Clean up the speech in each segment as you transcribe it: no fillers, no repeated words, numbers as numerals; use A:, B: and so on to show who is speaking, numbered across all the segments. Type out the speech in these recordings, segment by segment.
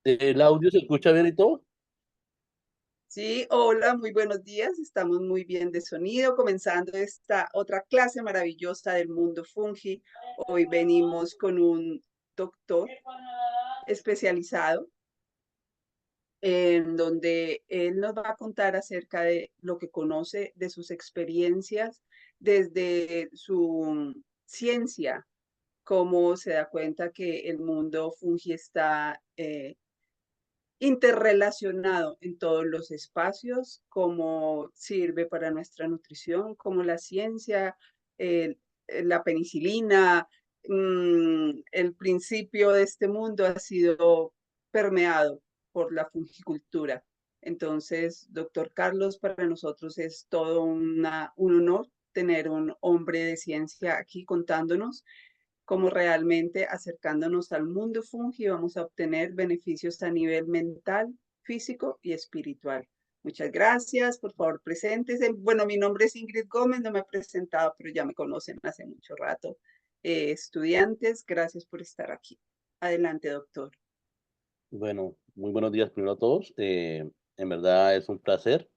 A: ¿El audio se escucha bien y todo?
B: Sí, hola, muy buenos días. Estamos muy bien de sonido, comenzando esta otra clase maravillosa del mundo fungi. Hoy venimos con un doctor especializado en donde él nos va a contar acerca de lo que conoce, de sus experiencias, desde su ciencia, cómo se da cuenta que el mundo fungi está interrelacionado en todos los espacios, cómo sirve para nuestra nutrición, cómo la ciencia, eh, la penicilina, el principio de este mundo ha sido permeado por la fungicultura. Entonces, doctor Carlos, para nosotros es todo un honor tener un hombre de ciencia aquí contándonos como realmente acercándonos al mundo fungi vamos a obtener beneficios a nivel mental, físico y espiritual. Muchas gracias, por favor, preséntese. Bueno, mi nombre es Ingrid Gómez, no me he presentado, pero ya me conocen hace mucho rato. Estudiantes, gracias por estar aquí. Adelante, doctor.
A: Bueno, muy buenos días primero a todos. En verdad es un placer.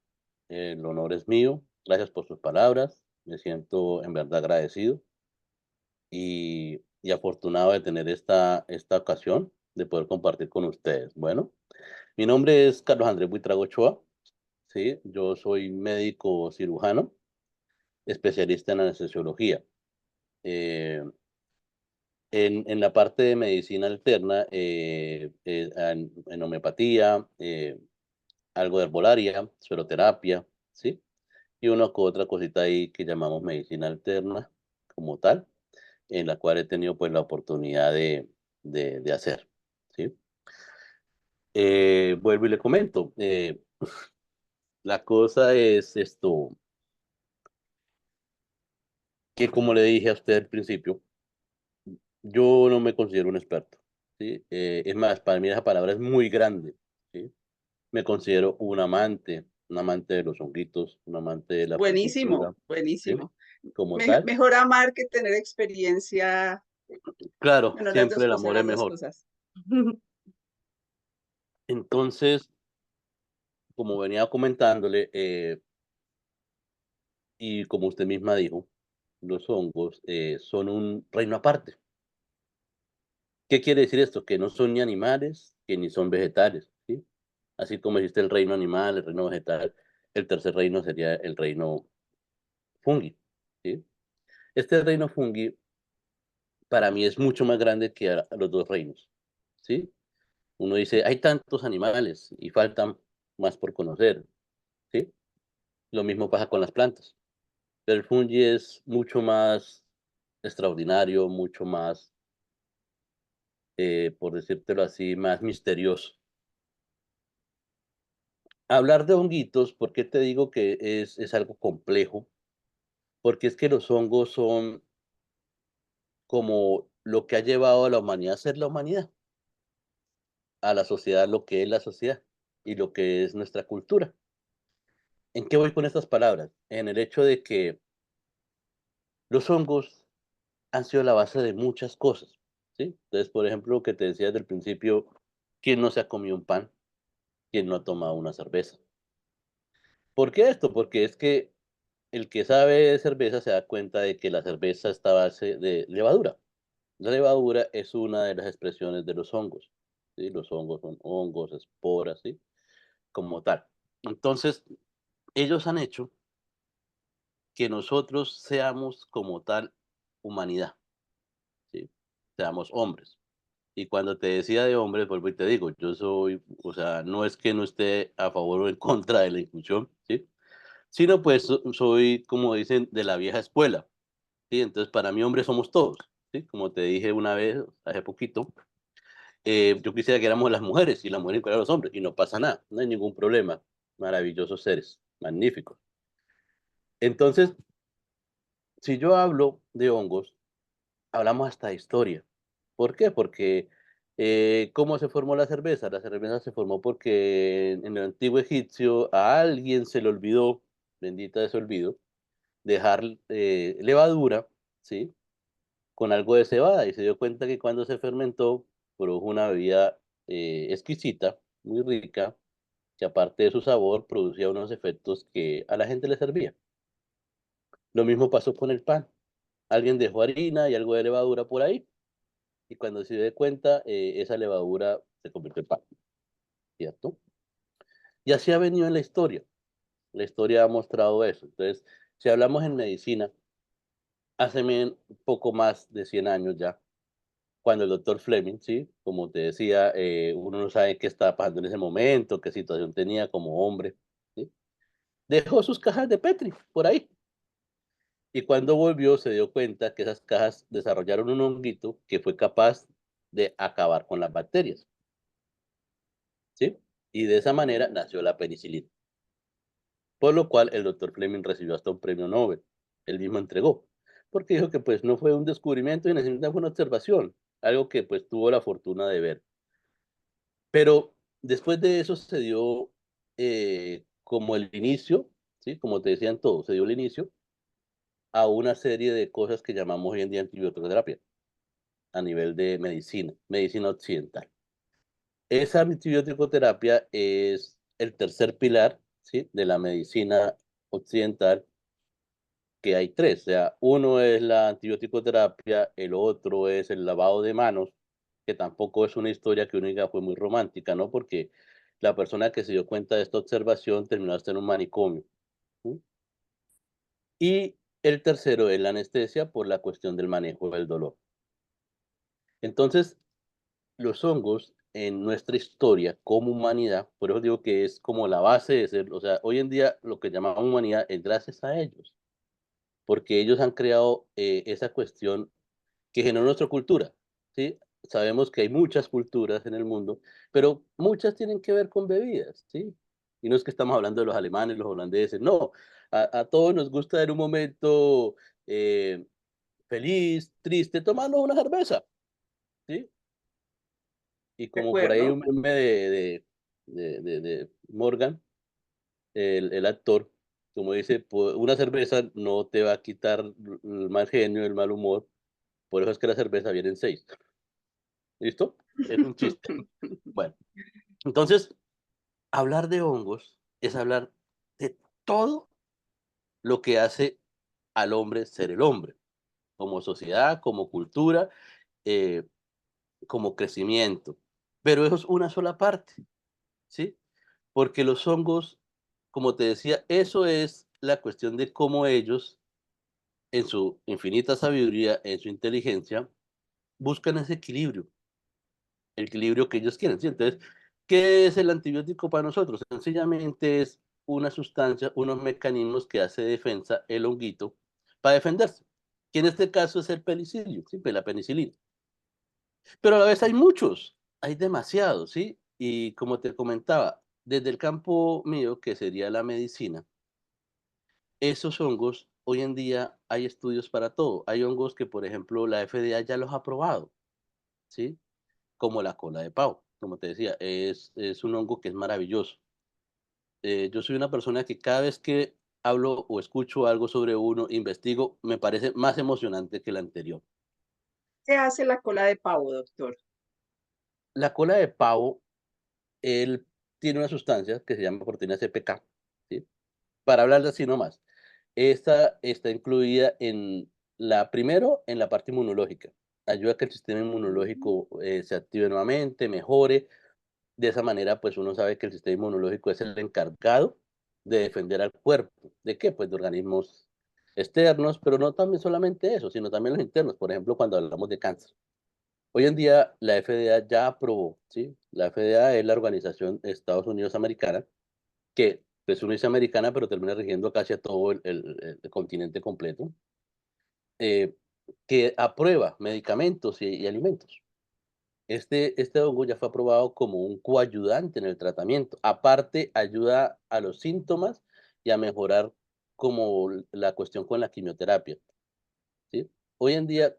A: El honor es mío. Gracias por sus palabras. Me siento en verdad agradecido y afortunado de tener esta ocasión de poder compartir con ustedes. Bueno, mi nombre es Carlos Andrés Buitrago Ochoa. Sí, yo soy médico cirujano, especialista en anestesiología. Eh, en la parte de medicina alterna, en homeopatía, algo de herbolaria, sueroterapia, ¿sí? Y una que otra cosita ahí que llamamos medicina alterna como tal, en la cual he tenido pues la oportunidad de hacer, ¿sí? Vuelvo y le comento, la cosa es esto, que como le dije a usted al principio, yo no me considero un experto, ¿sí? Es más, para mí esa palabra es muy grande, ¿sí? Me considero un amante de los honguitos, un amante de la
B: Buenísimo,
A: acuicultura, ¿sí?
B: buenísimo.
A: Como tal.
B: Mejor amar que tener experiencia,
A: Claro,
B: bueno, las
A: siempre
B: dos
A: el
B: cosas,
A: amor es
B: las dos
A: mejor.
B: cosas.
A: Entonces, como venía comentándole, y como usted misma dijo, los hongos son un reino aparte. ¿Qué quiere decir esto? Que no son ni animales, que ni son vegetales, ¿sí? Así como existe el reino animal, el reino vegetal, el tercer reino sería el reino fungi, ¿sí? Este reino fungi para mí es mucho más grande que a los dos reinos, ¿sí? Uno dice, hay tantos animales y faltan más por conocer, ¿sí? Lo mismo pasa con las plantas, pero el fungi es mucho más extraordinario, mucho más, por decírtelo así, más misterioso. Hablar de honguitos, ¿por qué te digo que es algo complejo? Porque es que los hongos son como lo que ha llevado a la humanidad a ser la humanidad, a la sociedad lo que es la sociedad y lo que es nuestra cultura. ¿En qué voy con estas palabras? En el hecho de que los hongos han sido la base de muchas cosas, ¿sí? Entonces, por ejemplo, lo que te decía desde el principio, ¿quién no se ha comido un pan? ¿Quién no ha tomado una cerveza? ¿Por qué esto? Porque es que el que sabe de cerveza se da cuenta de que la cerveza está a base de levadura. La levadura es una de las expresiones de los hongos, ¿sí? Los hongos son hongos, esporas, ¿sí? Como tal. Entonces, ellos han hecho que nosotros seamos como tal humanidad, ¿sí? Seamos hombres. Y cuando te decía de hombres, vuelvo y te digo, yo soy, o sea, no es que no esté a favor o en contra de la inclusión, ¿sí? Sino pues soy, como dicen, de la vieja escuela, ¿sí? Entonces, para mí, hombres somos todos, ¿sí? Como te dije una vez, hace poquito, yo quisiera que éramos las mujeres y las mujeres que eran los hombres, y no pasa nada, no hay ningún problema. Maravillosos seres, magníficos. Entonces, si yo hablo de hongos, hablamos hasta de historia. ¿Por qué? Porque, ¿cómo se formó la cerveza? La cerveza se formó porque en el antiguo egipcio a alguien se le olvidó, bendita ese olvido, dejar levadura, ¿sí? Con algo de cebada y se dio cuenta que cuando se fermentó produjo una bebida exquisita, muy rica, que aparte de su sabor producía unos efectos que a la gente le servía. Lo mismo pasó con el pan. Alguien dejó harina y algo de levadura por ahí, y cuando se dio cuenta, esa levadura se convirtió en pan, ¿cierto? Y así ha venido en la historia. La historia ha mostrado eso. Entonces, si hablamos en medicina, hace poco más de 100 años ya, cuando el doctor Fleming, ¿sí? Como te decía, uno no sabe qué estaba pasando en ese momento, qué situación tenía como hombre, ¿sí? Dejó sus cajas de Petri por ahí. Y cuando volvió se dio cuenta que esas cajas desarrollaron un honguito que fue capaz de acabar con las bacterias, ¿sí? Y de esa manera nació la penicilina. Por lo cual el doctor Fleming recibió hasta un premio Nobel. Él mismo entregó, porque dijo que pues no fue un descubrimiento y necesitaba fue una observación, algo que pues tuvo la fortuna de ver. Pero después de eso se dio como el inicio, ¿sí? Como te decían todos, se dio el inicio a una serie de cosas que llamamos hoy en día antibioterapias a nivel de medicina, medicina occidental. Esa antibiótico-terapia es el tercer pilar, ¿sí? De la medicina occidental, que hay tres. O sea, uno es la antibiótico-terapia, el otro es el lavado de manos, que tampoco es una historia que uno diga fue muy romántica, ¿no? Porque la persona que se dio cuenta de esta observación terminó hasta en un manicomio. ¿Sí? Y el tercero es la anestesia por la cuestión del manejo del dolor. Entonces, los hongos en nuestra historia como humanidad, por eso digo que es como la base de ser, o sea, hoy en día lo que llamamos humanidad es gracias a ellos, porque ellos han creado esa cuestión que generó nuestra cultura, ¿sí? Sabemos que hay muchas culturas en el mundo, pero muchas tienen que ver con bebidas, ¿sí? Y no es que estamos hablando de los alemanes, los holandeses, no, a todos nos gusta en un momento eh, feliz, triste, tomando una cerveza, ¿sí? Y
B: ¿De
A: como por ahí hay un
B: acuerdo?
A: meme de Morgan, el actor, como dice, una cerveza no te va a quitar el mal genio, el mal humor, por eso es que la cerveza viene en seis. ¿Listo? Es un chiste. Bueno, entonces, hablar de hongos es hablar de todo lo que hace al hombre ser el hombre, como sociedad, como cultura, eh, como crecimiento. Pero eso es una sola parte, ¿sí? Porque los hongos, como te decía, eso es la cuestión de cómo ellos, en su infinita sabiduría, en su inteligencia, buscan ese equilibrio, el equilibrio que ellos quieren, ¿sí? Entonces, ¿qué es el antibiótico para nosotros? Sencillamente es una sustancia, unos mecanismos que hace defensa el honguito para defenderse, que en este caso es el penicilio, ¿sí? Pues la penicilina. Pero a la vez hay muchos, hay demasiados, ¿sí? Y como te comentaba, desde el campo mío, que sería la medicina, esos hongos, hoy en día hay estudios para todo. Hay hongos que, por ejemplo, la FDA ya los ha probado, ¿sí? Como la cola de pavo, como te decía, es un hongo que es maravilloso. Yo soy una persona que cada vez que hablo o escucho algo sobre uno, investigo, me parece más emocionante que el anterior.
B: ¿Qué hace la cola de pavo, doctor?
A: La cola de pavo, él tiene una sustancia que se llama proteína CPK, ¿sí? Para hablar de así nomás. Esta está incluida en primero, en la parte inmunológica. Ayuda a que el sistema
B: Mm,
A: inmunológico se active nuevamente, mejore. De esa manera, pues uno sabe que el sistema inmunológico es el encargado de defender al cuerpo. ¿De qué? Pues de organismos externos, pero no también solamente eso, sino también los internos. Por ejemplo, cuando hablamos de cáncer. Hoy en día la FDA ya aprobó, ¿sí? La FDA es la organización de Estados Unidos americana, que pues uno dice americana, pero termina rigiendo casi a todo el continente completo, eh, que aprueba medicamentos y alimentos. Este hongo ya fue aprobado como un coayudante en el tratamiento. Aparte, ayuda a los síntomas y a mejorar como la cuestión con la quimioterapia, ¿sí? Hoy en día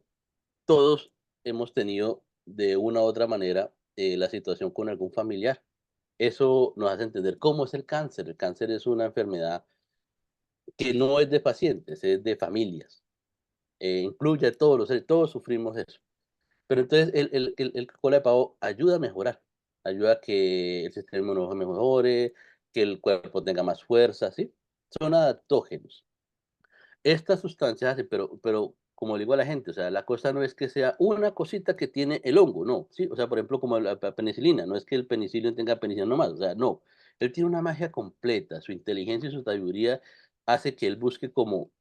A: todos hemos tenido de una u otra manera la situación con algún familiar. Eso nos hace entender cómo es el cáncer. El cáncer es una enfermedad que no es de pacientes, es de familias. Incluye a todos los seres, todos sufrimos eso. Pero entonces el cola de pavo ayuda a mejorar. ayuda a que el sistema inmunológico mejore, que el cuerpo tenga más fuerza, ¿sí? Son adaptógenos. Estas sustancias hacen, pero como le digo a la gente, o sea, la cosa no es que sea una cosita que tiene el hongo, no, ¿sí? O sea, por ejemplo, como la penicilina, no es que el penicilio tenga penicilina nomás, o sea, no. Él tiene una magia completa, su inteligencia y su sabiduría hace que él busque como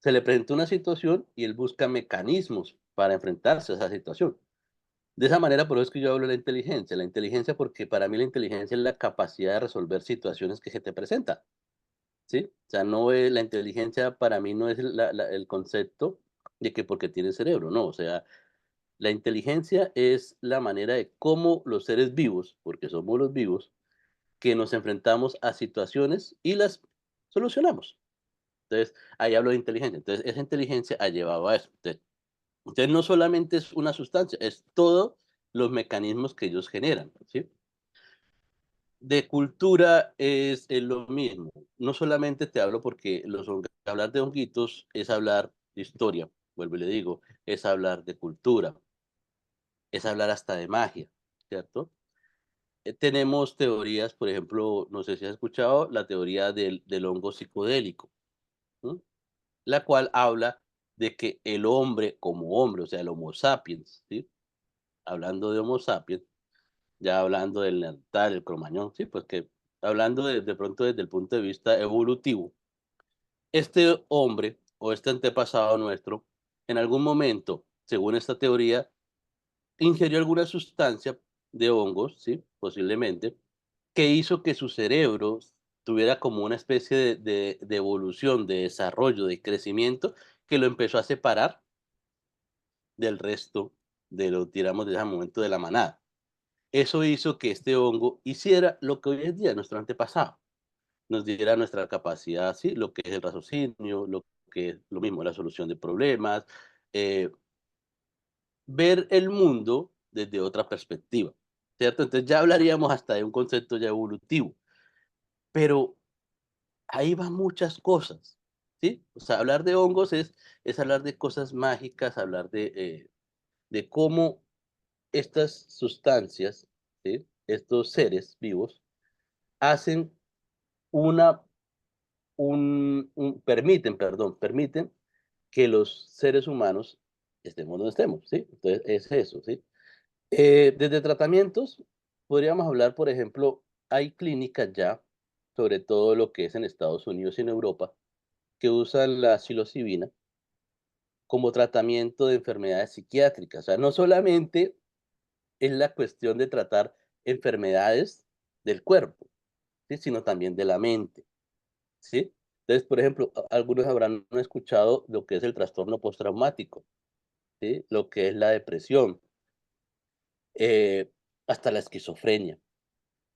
A: se le presenta una situación y él busca mecanismos para enfrentarse a esa situación. De esa manera, por eso es que yo hablo de la inteligencia porque para mí la inteligencia es la capacidad de resolver situaciones que se te presentan, ¿sí? O sea, no es, la inteligencia para mí no es el concepto de que porque tiene cerebro, no, o sea, la inteligencia es la manera de cómo los seres vivos, porque somos los vivos, que nos enfrentamos a situaciones y las solucionamos. Entonces, ahí hablo de inteligencia. Entonces, esa inteligencia ha llevado a eso. Entonces, no solamente es una sustancia, es todos los mecanismos que ellos generan, ¿sí? De cultura es lo mismo. No solamente te hablo porque hablar de honguitos es hablar de historia, vuelvo y le digo, es hablar de cultura, es hablar hasta de magia, ¿cierto? Tenemos teorías, por ejemplo, no sé si has escuchado la teoría del hongo psicodélico, ¿no? La cual habla de que el hombre como hombre, o sea, el Homo sapiens, ¿sí? Hablando de Homo sapiens, ya hablando del Neandertal, el Cromañón, sí, pues que hablando de pronto desde el punto de vista evolutivo, este hombre o este antepasado nuestro, en algún momento, según esta teoría, ingirió alguna sustancia de hongos, sí, posiblemente, que hizo que su cerebro tuviera como una especie de evolución, de desarrollo, de crecimiento, que lo empezó a separar del resto de lo, tiramos de ese momento de la manada. Eso hizo que este hongo hiciera lo que hoy en día nuestro antepasado, nos diera nuestra capacidad, sí, lo que es el raciocinio, lo que es lo mismo, la solución de problemas, eh, ver el mundo desde otra perspectiva, ¿cierto? Entonces ya hablaríamos hasta de un concepto ya evolutivo, pero ahí van muchas cosas, ¿sí? O sea, hablar de hongos es hablar de cosas mágicas, hablar de cómo estas sustancias, ¿sí? Estos seres vivos, hacen una, permiten, perdón, permiten que los seres humanos estemos donde estemos, ¿sí? Entonces, es eso, ¿sí? Desde tratamientos, podríamos hablar, por ejemplo, hay clínicas ya, sobre todo lo que es en Estados Unidos y en Europa, que usan la psilocibina como tratamiento de enfermedades psiquiátricas. O sea, no solamente es la cuestión de tratar enfermedades del cuerpo, ¿sí? Sino también de la mente, ¿sí? Entonces, por ejemplo, algunos habrán escuchado lo que es el trastorno postraumático, ¿sí? Lo que es la depresión, eh, hasta la esquizofrenia.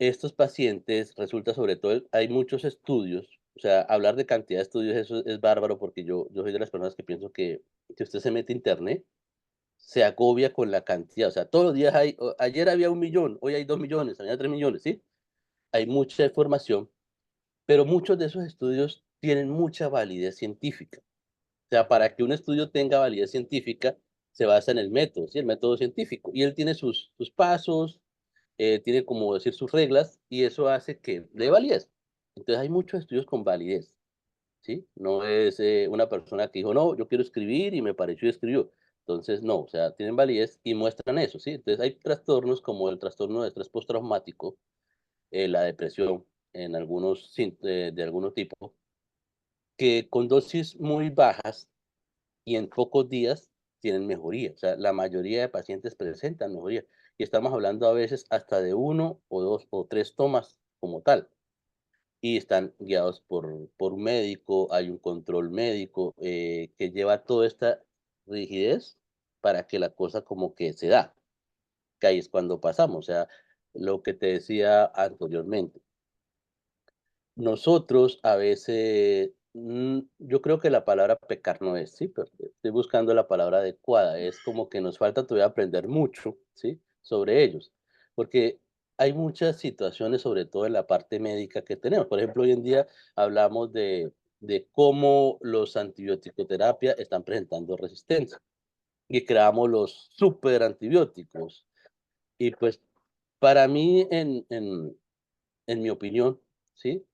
A: Estos pacientes, resulta sobre todo, hay muchos estudios, o sea, hablar de cantidad de estudios, eso es bárbaro, porque yo soy de las personas que pienso que usted se mete a internet, se agobia con la cantidad, o sea, todos los días hay, ayer había 1.000.000, hoy hay 2.000.000, mañana 3.000.000, ¿sí? Hay mucha información, pero muchos de esos estudios tienen mucha validez científica. O sea, para que un estudio tenga validez científica, se basa en el método, ¿sí? El método científico. Y él tiene sus pasos, tiene como decir sus reglas, y eso hace que le dé validez. Entonces hay muchos estudios con validez, ¿sí? No es una persona que dijo, no, yo quiero escribir y me pareció y escribió. Entonces, no, o sea, tienen validez y muestran eso, ¿sí? Entonces hay trastornos como el trastorno de estrés postraumático, la depresión, en algunos, de algún tipo, que con dosis muy bajas y en pocos días tienen mejoría. O sea, la mayoría de pacientes presentan mejoría. Y estamos hablando a veces hasta de uno o dos o tres tomas como tal. Y están guiados por un médico, hay un control médico que lleva toda esta rigidez para que la cosa como que se da. Que ahí es cuando pasamos. O sea, lo que te decía anteriormente. Nosotros a veces, yo creo que la palabra pecar no es, sí, pero estoy buscando la palabra adecuada. Es como que nos falta todavía aprender mucho, ¿sí? Sobre ellos, porque hay muchas situaciones, sobre todo en la parte médica que tenemos. Por ejemplo, hoy en día hablamos de cómo los antibiótico-terapia están presentando resistencia y creamos los super antibióticos. Y pues para mí, en mi opinión, ¿sí?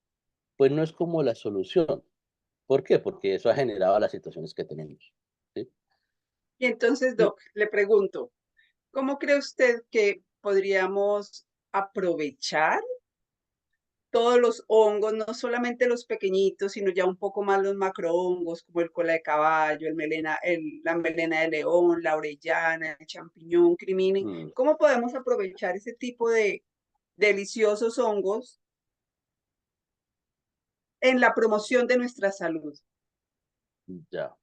A: Pues no es como la solución. ¿Por qué? Porque eso ha generado las situaciones que tenemos, ¿sí?
B: Y entonces,
A: Y
B: Doc, le pregunto, ¿cómo cree usted que podríamos aprovechar todos los hongos, no solamente los pequeñitos, sino ya un poco más los macrohongos, como el cola de caballo, la melena de león, la orellana, el champiñón, crimini?
A: mm,
B: ¿Cómo podemos aprovechar ese tipo de deliciosos hongos en la promoción de nuestra salud?
A: ya,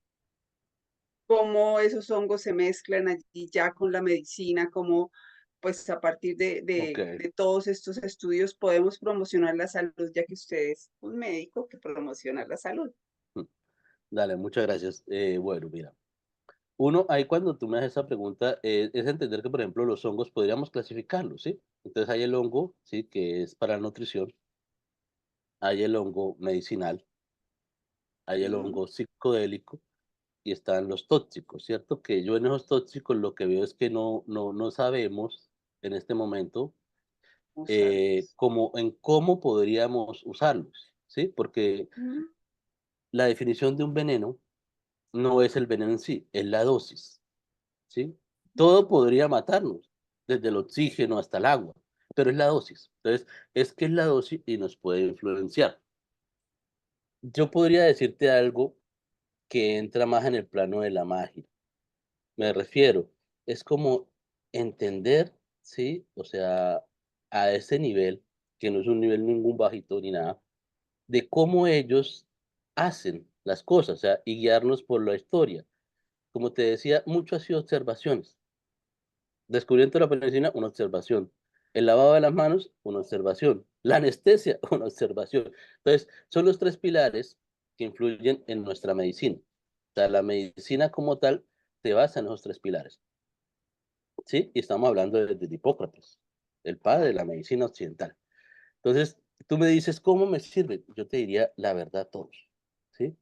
B: Cómo esos hongos se mezclan allí ya con la medicina, cómo pues a partir
A: okey.
B: de todos estos estudios podemos promocionar la salud, ya que usted es un médico que promociona la salud.
A: Mm, dale, muchas gracias. Bueno, mira, uno, ahí cuando tú me haces esa pregunta, es entender que, por ejemplo, los hongos podríamos clasificarlos, ¿sí? Entonces hay el hongo, ¿sí? Que es para nutrición, hay el hongo medicinal, hay el
B: Mm,
A: hongo psicodélico y están los tóxicos, ¿cierto? Que yo en esos tóxicos lo que veo es que no sabemos en este momento
B: usarlos.
A: cómo podríamos usarlos, ¿sí? Porque
B: Mm,
A: la definición de un veneno no es el veneno en sí, es la dosis, ¿sí? Todo podría matarnos, desde el oxígeno hasta el agua, pero es la dosis. Entonces, es que es la dosis y nos puede influenciar. Yo podría decirte algo que entra más en el plano de la magia. Me refiero, es como entender, ¿sí? O sea, a ese nivel, que no es un nivel ningún bajito ni nada, de cómo ellos hacen las cosas, o sea, y guiarnos por la historia. Como te decía, mucho ha sido observaciones. Descubrimiento de la penicilina, una observación. El lavado de las manos, una observación. La anestesia, una observación. Entonces, son los tres pilares que influyen en nuestra medicina. O sea, la medicina como tal se basa en esos tres pilares. ¿Sí? Y estamos hablando de Hipócrates, el padre de la medicina occidental. Entonces, tú me dices, ¿cómo me sirve? Yo te diría la verdad todos, ¿sí?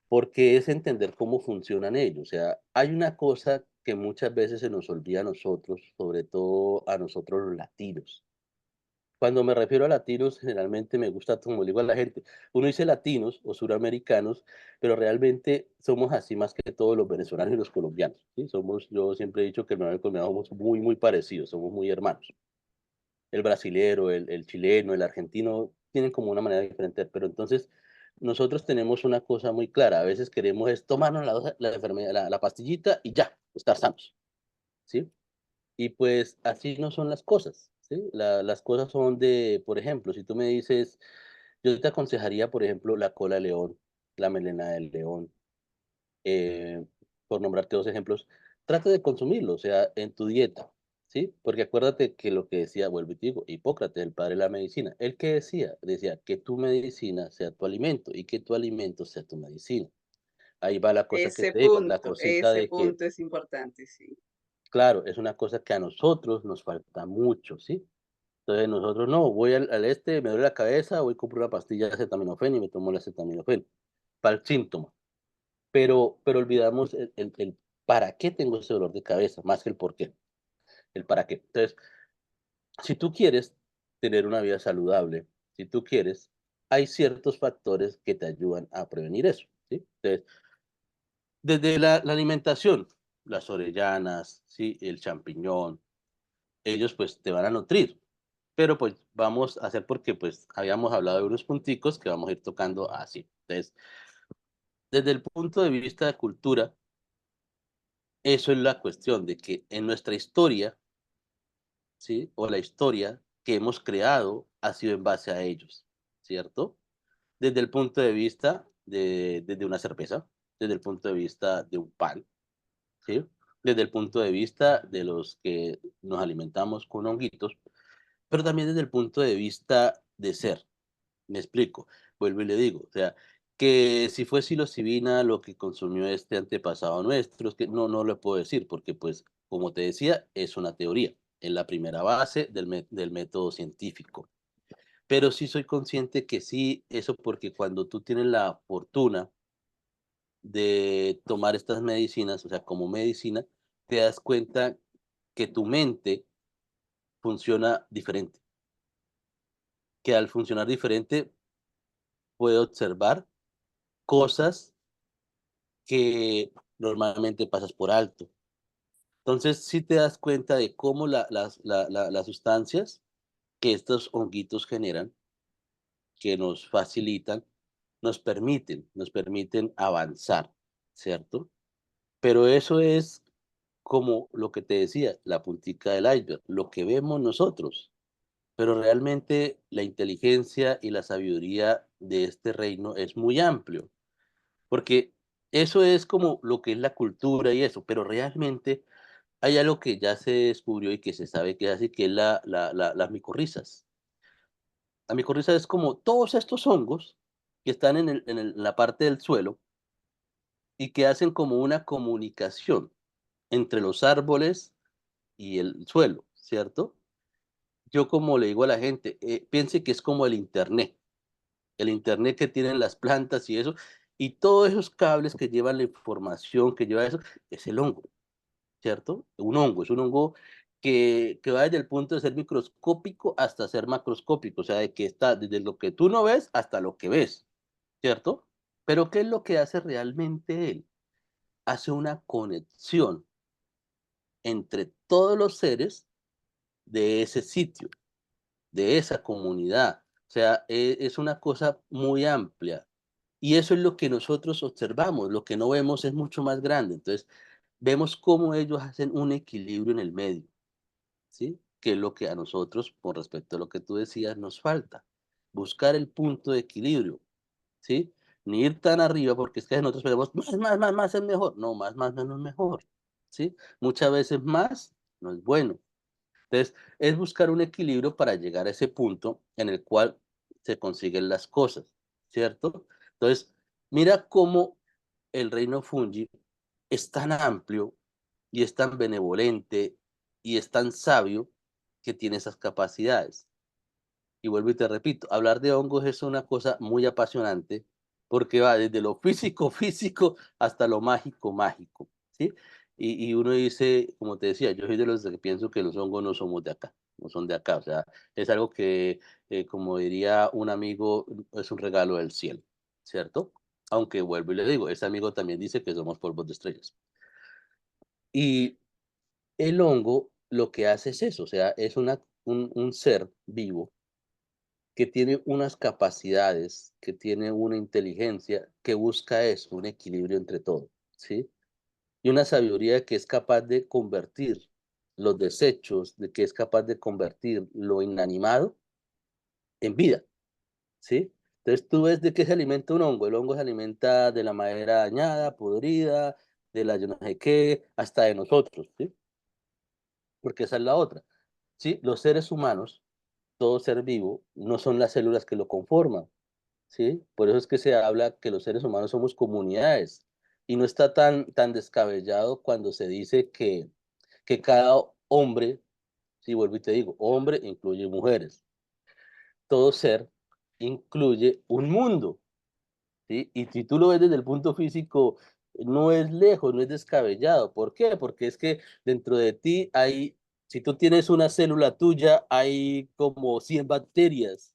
A: Porque es entender cómo funcionan ellos. O sea, hay una cosa que muchas veces se nos olvida a nosotros, sobre todo a nosotros los latinos. Cuando me refiero a latinos, generalmente me gusta, como le digo a la gente, uno dice latinos o suramericanos, pero realmente somos así más que todos los venezolanos y los colombianos, ¿sí? Somos, yo siempre he dicho que el venezolano y el colombiano somos muy, muy parecidos, somos muy hermanos. El brasilero, el chileno, el argentino, tienen como una manera diferente, pero entonces nosotros tenemos una cosa muy clara, a veces queremos es tomarnos la enfermedad, la pastillita y ya, estar sanos, ¿sí? Y pues así no son las cosas, ¿sí? Las cosas son de, por ejemplo, si tú me dices, yo te aconsejaría, por ejemplo, la cola de león, la melena del león, eh, por nombrarte 2 ejemplos, trata de consumirlo, o sea, en tu dieta, ¿sí? Porque acuérdate que lo que decía, vuelvo y te digo, Hipócrates, el padre de la medicina, ¿él qué decía? Decía que tu medicina sea tu alimento y que tu alimento sea tu medicina. Ahí va la cosa que te digo, la cosita
B: Ese
A: de que,
B: punto es importante, sí.
A: claro, es una cosa que a nosotros nos falta mucho, ¿sí? Entonces nosotros no, voy al este, me duele la cabeza, voy y compro una pastilla de acetaminofén y me tomo el acetaminofén, para el síntoma. Pero olvidamos el para qué tengo ese dolor de cabeza, más que el por qué, el para qué. Entonces, si tú quieres tener una vida saludable, si tú quieres, hay ciertos factores que te ayudan a prevenir eso, ¿sí? Entonces, desde la alimentación, las orellanas, ¿sí? El champiñón, ellos pues te van a nutrir, pero pues vamos a hacer porque pues habíamos hablado de unos punticos que vamos a ir tocando así. Entonces, desde el punto de vista de cultura, eso es la cuestión de que en nuestra historia, ¿sí? O la historia que hemos creado ha sido en base a ellos, ¿cierto? Desde el punto de vista desde una cerveza, desde el punto de vista de un pan, ¿sí? Desde el punto de vista de los que nos alimentamos con honguitos, pero también desde el punto de vista de ser. Me explico, vuelvo y le digo, o sea, que si fue psilocibina lo que consumió este antepasado nuestro, es que no lo puedo decir, porque pues, como te decía, es una teoría, es la primera base del método científico. Pero sí soy consciente que sí, eso porque cuando tú tienes la fortuna de tomar estas medicinas, o sea, como medicina, te das cuenta que tu mente funciona diferente, que al funcionar diferente puede observar cosas que normalmente pasas por alto. Entonces, sí te das cuenta de cómo las sustancias que estos honguitos generan, que nos facilitan, nos permiten avanzar, ¿cierto? Pero eso es como lo que te decía, la puntica del iceberg, lo que vemos nosotros. Pero realmente la inteligencia y la sabiduría de este reino es muy amplio, porque eso es como lo que es la cultura y eso, pero realmente hay algo que ya se descubrió y que se sabe que es así, que es las micorrizas. La micorriza es como todos estos hongos que están en la parte del suelo y que hacen como una comunicación entre los árboles y el suelo, ¿cierto? Yo como le digo a la gente, piense que es como el internet que tienen las plantas y eso, y todos esos cables que llevan la información, que lleva eso, es el hongo, ¿cierto? Es un hongo que va desde el punto de ser microscópico hasta ser macroscópico, o sea, de que está desde lo que tú no ves hasta lo que ves, ¿cierto? Pero ¿qué es lo que hace realmente él? Hace una conexión entre todos los seres de ese sitio, de esa comunidad. O sea, es una cosa muy amplia. Y eso es lo que nosotros observamos, lo que no vemos es mucho más grande. Entonces, vemos cómo ellos hacen un equilibrio en el medio, ¿sí? Que es lo que a nosotros, con respecto a lo que tú decías, nos falta. Buscar el punto de equilibrio, ¿sí? Ni ir tan arriba, porque es que nosotros pensamos, más es mejor. No, más no es mejor, ¿sí? Muchas veces más no es bueno. Entonces, es buscar un equilibrio para llegar a ese punto en el cual se consiguen las cosas, ¿cierto? Entonces, mira cómo el reino fungi es tan amplio y es tan benevolente y es tan sabio que tiene esas capacidades. Y vuelvo y te repito, hablar de hongos es una cosa muy apasionante porque va desde lo físico, físico hasta lo mágico, mágico, ¿sí? Y uno dice, como te decía, yo soy de los que pienso que los hongos no somos de acá, no son de acá, o sea, es algo que, como diría un amigo, es un regalo del cielo, ¿cierto? Aunque vuelvo y le digo, ese amigo también dice que somos polvos de estrellas. Y el hongo lo que hace es eso, o sea, es un ser vivo que tiene unas capacidades, que tiene una inteligencia, que busca eso, un equilibrio entre todo, ¿sí? Y una sabiduría que es capaz de convertir los desechos, de que es capaz de convertir lo inanimado en vida, ¿sí? Entonces tú ves de qué se alimenta un hongo. El hongo se alimenta de la madera dañada, podrida, de la yo no sé qué, hasta de nosotros, ¿sí? Porque esa es la otra, ¿sí? Los seres humanos, todo ser vivo, no son las células que lo conforman, ¿sí? Por eso es que se habla que los seres humanos somos comunidades y no está tan descabellado cuando se dice que cada hombre, si vuelvo y te digo, hombre incluye mujeres, todo ser incluye un mundo, ¿sí? Y si tú lo ves desde el punto físico, no es lejos, no es descabellado. ¿Por qué? Porque es que dentro de ti hay, si tú tienes una célula tuya, hay como 100 bacterias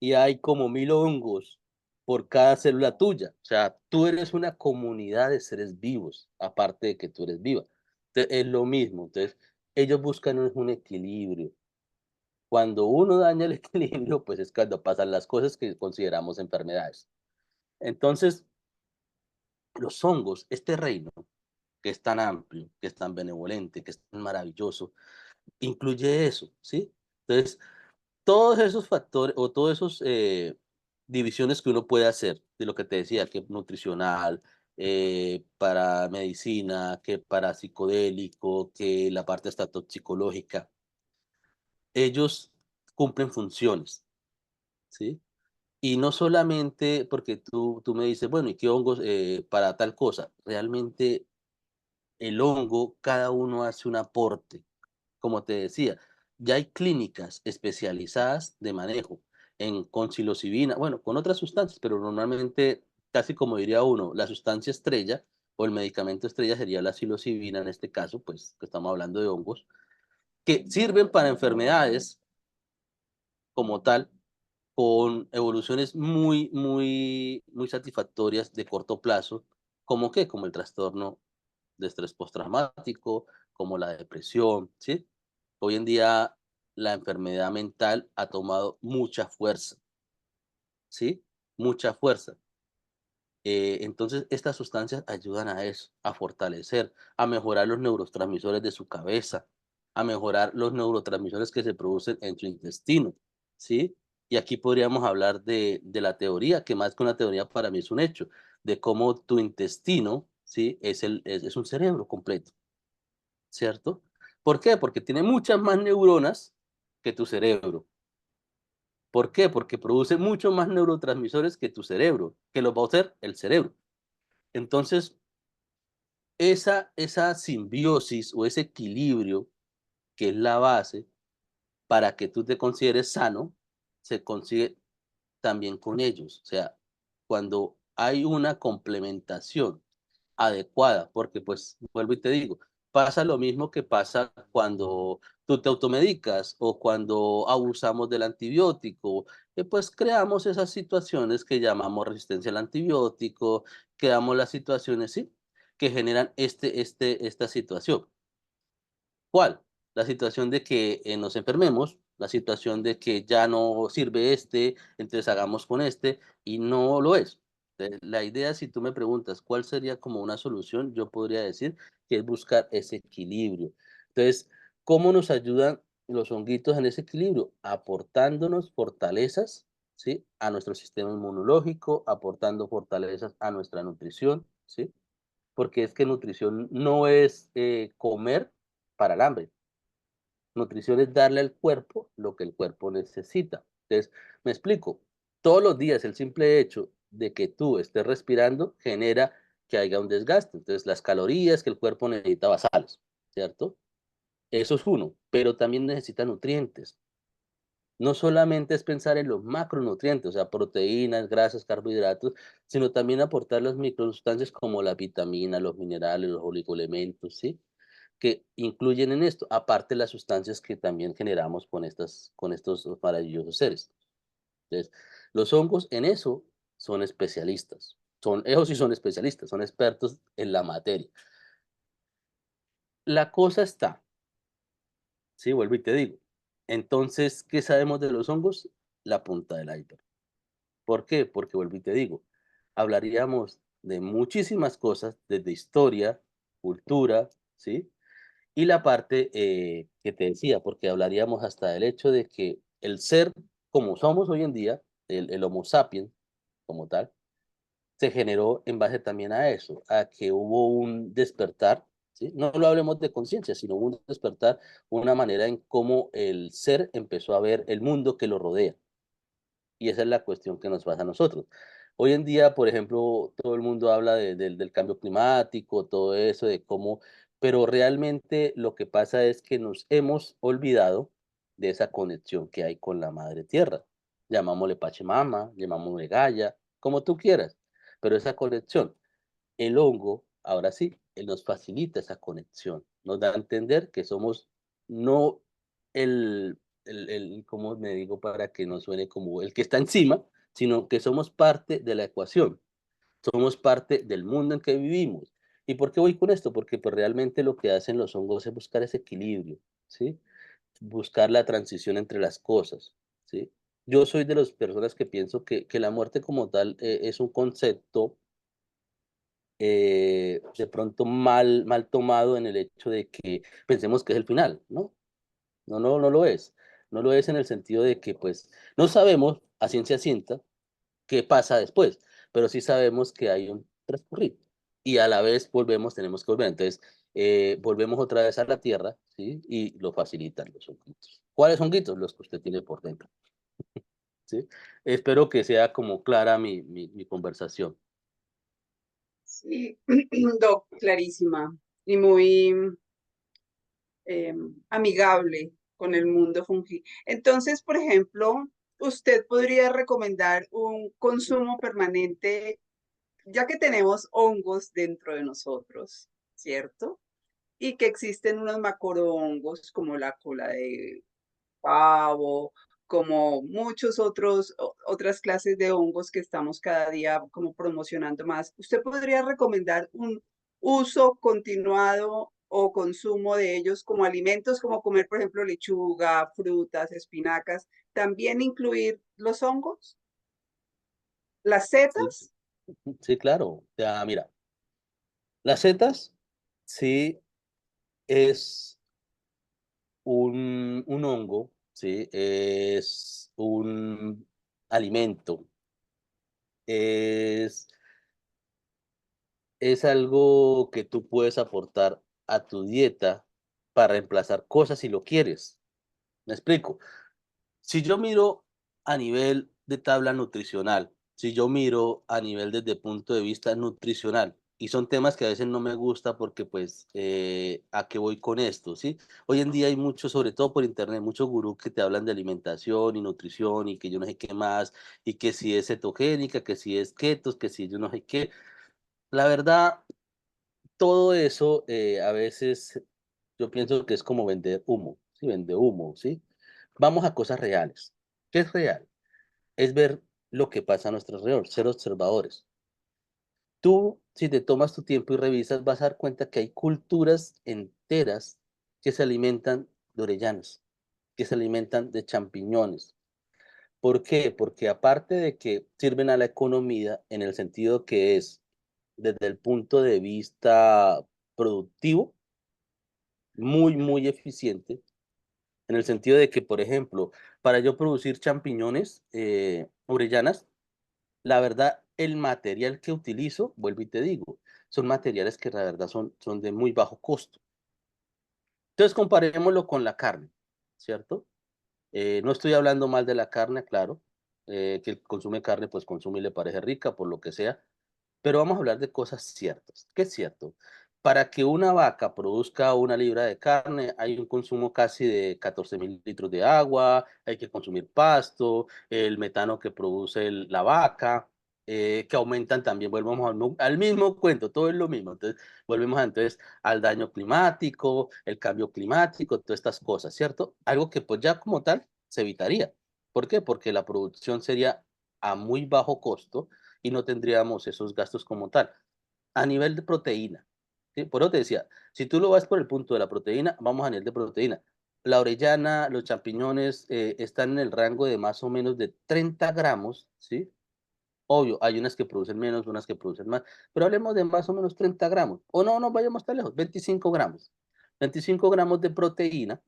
A: y hay como 1000 hongos por cada célula tuya. O sea, tú eres una comunidad de seres vivos, aparte de que tú eres viva. Entonces, es lo mismo. Entonces, ellos buscan un equilibrio. Cuando uno daña el equilibrio, pues es cuando pasan las cosas que consideramos enfermedades. Entonces, los hongos, este reino, que es tan amplio, que es tan benevolente, que es tan maravilloso, incluye eso, ¿sí? Entonces, todos esos factores o todos esos divisiones que uno puede hacer, de lo que te decía, que nutricional, para medicina, que para psicodélico, que la parte hasta toxicológica, ellos cumplen funciones, ¿sí? Y no solamente porque tú me dices, bueno, ¿y qué hongos para tal cosa? Realmente el hongo, cada uno hace un aporte. Como te decía, ya hay clínicas especializadas de manejo con psilocibina, bueno, con otras sustancias, pero normalmente, casi como diría uno, la sustancia estrella o el medicamento estrella sería la psilocibina en este caso, pues que estamos hablando de hongos. que sirven para enfermedades como tal, con evoluciones muy satisfactorias de corto plazo, ¿como qué? Como el trastorno de estrés postraumático, como la depresión, ¿sí? Hoy en día la enfermedad mental ha tomado mucha fuerza, ¿sí? Mucha fuerza. Entonces, estas sustancias ayudan a eso, a fortalecer, a mejorar los neurotransmisores de su cabeza, a mejorar los neurotransmisores que se producen en su intestino, ¿sí? Y aquí podríamos hablar de la teoría, que más que una teoría para mí es un hecho, de cómo tu intestino, ¿sí? Es un cerebro completo, ¿cierto? ¿Por qué? Porque tiene muchas más neuronas que tu cerebro. ¿Por qué? Porque produce mucho más neurotransmisores que tu cerebro, que los va a hacer el cerebro. Entonces, esa simbiosis o ese equilibrio que es la base para que tú te consideres sano, se consigue también con ellos. O sea, cuando hay una complementación adecuada, porque pues vuelvo y te digo, pasa lo mismo que pasa cuando tú te automedicas o cuando abusamos del antibiótico, pues creamos esas situaciones que llamamos resistencia al antibiótico, creamos las situaciones, sí, que generan esta situación. ¿Cuál? La situación de que nos enfermemos, la situación de que ya no sirve entonces hagamos con y no lo es. La idea, si tú me preguntas cuál sería como una solución, yo podría decir que es buscar ese equilibrio. Entonces, ¿cómo nos ayudan los honguitos en ese equilibrio? Aportándonos fortalezas, ¿sí? A nuestro sistema inmunológico, aportando fortalezas a nuestra nutrición, ¿sí? Porque es que nutrición no es comer para el hambre. Nutrición es darle al cuerpo lo que el cuerpo necesita. Entonces, me explico. Todos los días el simple hecho de que tú estés respirando genera que haya un desgaste. Entonces, las calorías que el cuerpo necesita basales, ¿cierto? Eso es uno, pero también necesita nutrientes. No solamente es pensar en los macronutrientes, o sea, proteínas, grasas, carbohidratos, sino también aportar las microsustancias como la vitamina, los minerales, los oligoelementos, ¿sí? Que incluyen en esto, aparte las sustancias que también generamos con estos maravillosos seres. Entonces, los hongos en eso son especialistas. Ellos sí son especialistas, son expertos en la materia. La cosa está, sí, vuelvo y te digo. Entonces, ¿qué sabemos de los hongos? La punta del iceberg. ¿Por qué? Porque vuelvo y te digo, hablaríamos de muchísimas cosas, desde historia, cultura, ¿sí? Y la parte que te decía, porque hablaríamos hasta del hecho de que el ser como somos hoy en día, el Homo sapiens como tal, se generó en base también a eso, a que hubo un despertar, ¿sí? No lo hablemos de conciencia, sino un despertar, una manera en cómo el ser empezó a ver el mundo que lo rodea. Y esa es la cuestión que nos pasa a nosotros. Hoy en día, por ejemplo, todo el mundo habla del cambio climático, todo eso, de cómo, pero realmente lo que pasa es que nos hemos olvidado de esa conexión que hay con la madre tierra. Llamámosle Pachamama, llamámosle Gaia, como tú quieras, pero esa conexión. El hongo, ahora sí, él nos facilita esa conexión, nos da a entender que somos no ¿cómo me digo para que no suene como el que está encima, sino que somos parte de la ecuación, somos parte del mundo en que vivimos. ¿Y por qué voy con esto? Porque pues realmente lo que hacen los hongos es buscar ese equilibrio, ¿sí? Buscar la transición entre las cosas, ¿sí? Yo soy de las personas que pienso que la muerte como tal es un concepto de pronto mal tomado en el hecho de que pensemos que es el final, ¿no? No lo es. No lo es en el sentido de que, pues, no sabemos a ciencia cierta qué pasa después, pero sí sabemos que hay un transcurrir y a la vez tenemos que volver. Entonces, volvemos otra vez a la tierra, ¿sí? Y lo facilitan los honguitos. ¿Cuáles honguitos? Los que usted tiene por dentro, ¿sí? Espero que sea como clara mi conversación.
B: Sí, Doc, clarísima y muy amigable con el mundo fungi. Entonces, por ejemplo, usted podría recomendar un consumo permanente, ya que tenemos hongos dentro de nosotros, ¿cierto? y que existen unos macrohongos como la cola de pavo, como muchos otras clases de hongos que estamos cada día como promocionando más. ¿Usted podría recomendar un uso continuado o consumo de ellos como alimentos, como comer, por ejemplo, lechuga, frutas, espinacas? ¿También incluir los hongos? ¿Las
A: Sí,
B: setas?
A: sí, claro. Ya, mira, las setas sí es un hongo, sí, es un alimento, es es algo que tú puedes aportar a tu dieta para reemplazar cosas si lo quieres. ¿Me explico? Si yo miro a nivel de tabla nutricional, si yo miro a nivel desde el punto de vista nutricional, y son temas que a veces no me gusta porque pues, ¿a qué voy con esto? ¿Sí? Hoy en día hay muchos, sobre todo por internet, muchos gurús que te hablan de alimentación y nutrición y que yo no sé qué más, y que si es cetogénica, que si es ketos, que si yo no sé qué. La verdad, todo eso, a veces yo pienso que es como vender humo, ¿sí? Vende humo, ¿sí? Vamos a cosas reales. ¿Qué es real? Es ver lo que pasa a nuestro alrededor, ser observadores. Tú, si te tomas tu tiempo y revisas, vas a dar cuenta que hay culturas enteras que se alimentan de orellanos, que se alimentan de champiñones. ¿Por qué? Porque aparte de que sirven a la economía en el sentido que es desde el punto de vista productivo, muy, muy eficiente, en el sentido de que, por ejemplo, para yo producir champiñones, orellanas, la verdad, el material que utilizo, vuelvo y te digo, son materiales que la verdad son de muy bajo costo. Entonces, comparémoslo con la carne, ¿cierto? No estoy hablando mal de la carne, claro, que el que consume carne, pues consume y le parece rica, por lo que sea, pero vamos a hablar de cosas ciertas. ¿Qué es cierto? Para que una vaca produzca una libra de carne, hay un consumo casi de 14.000 litros de agua, hay que consumir pasto, el metano que produce la vaca, que aumentan también, volvemos al mismo cuento, todo es lo mismo. Entonces, volvemos entonces al daño climático, el cambio climático, todas estas cosas, ¿cierto? Algo que pues ya como tal se evitaría. ¿Por qué? Porque la producción sería a muy bajo costo y no tendríamos esos gastos como tal. A nivel de proteína, ¿sí? Por eso te decía, si tú lo vas por el punto de la proteína, vamos a nivel de proteína. La orellana, los champiñones están en el rango de más o menos de 30 gramos, ¿sí? Obvio, hay unas que producen menos, unas que producen más, pero hablemos de más o menos 30 gramos. O no, no vayamos tan lejos, 25 gramos. 25 gramos de proteína,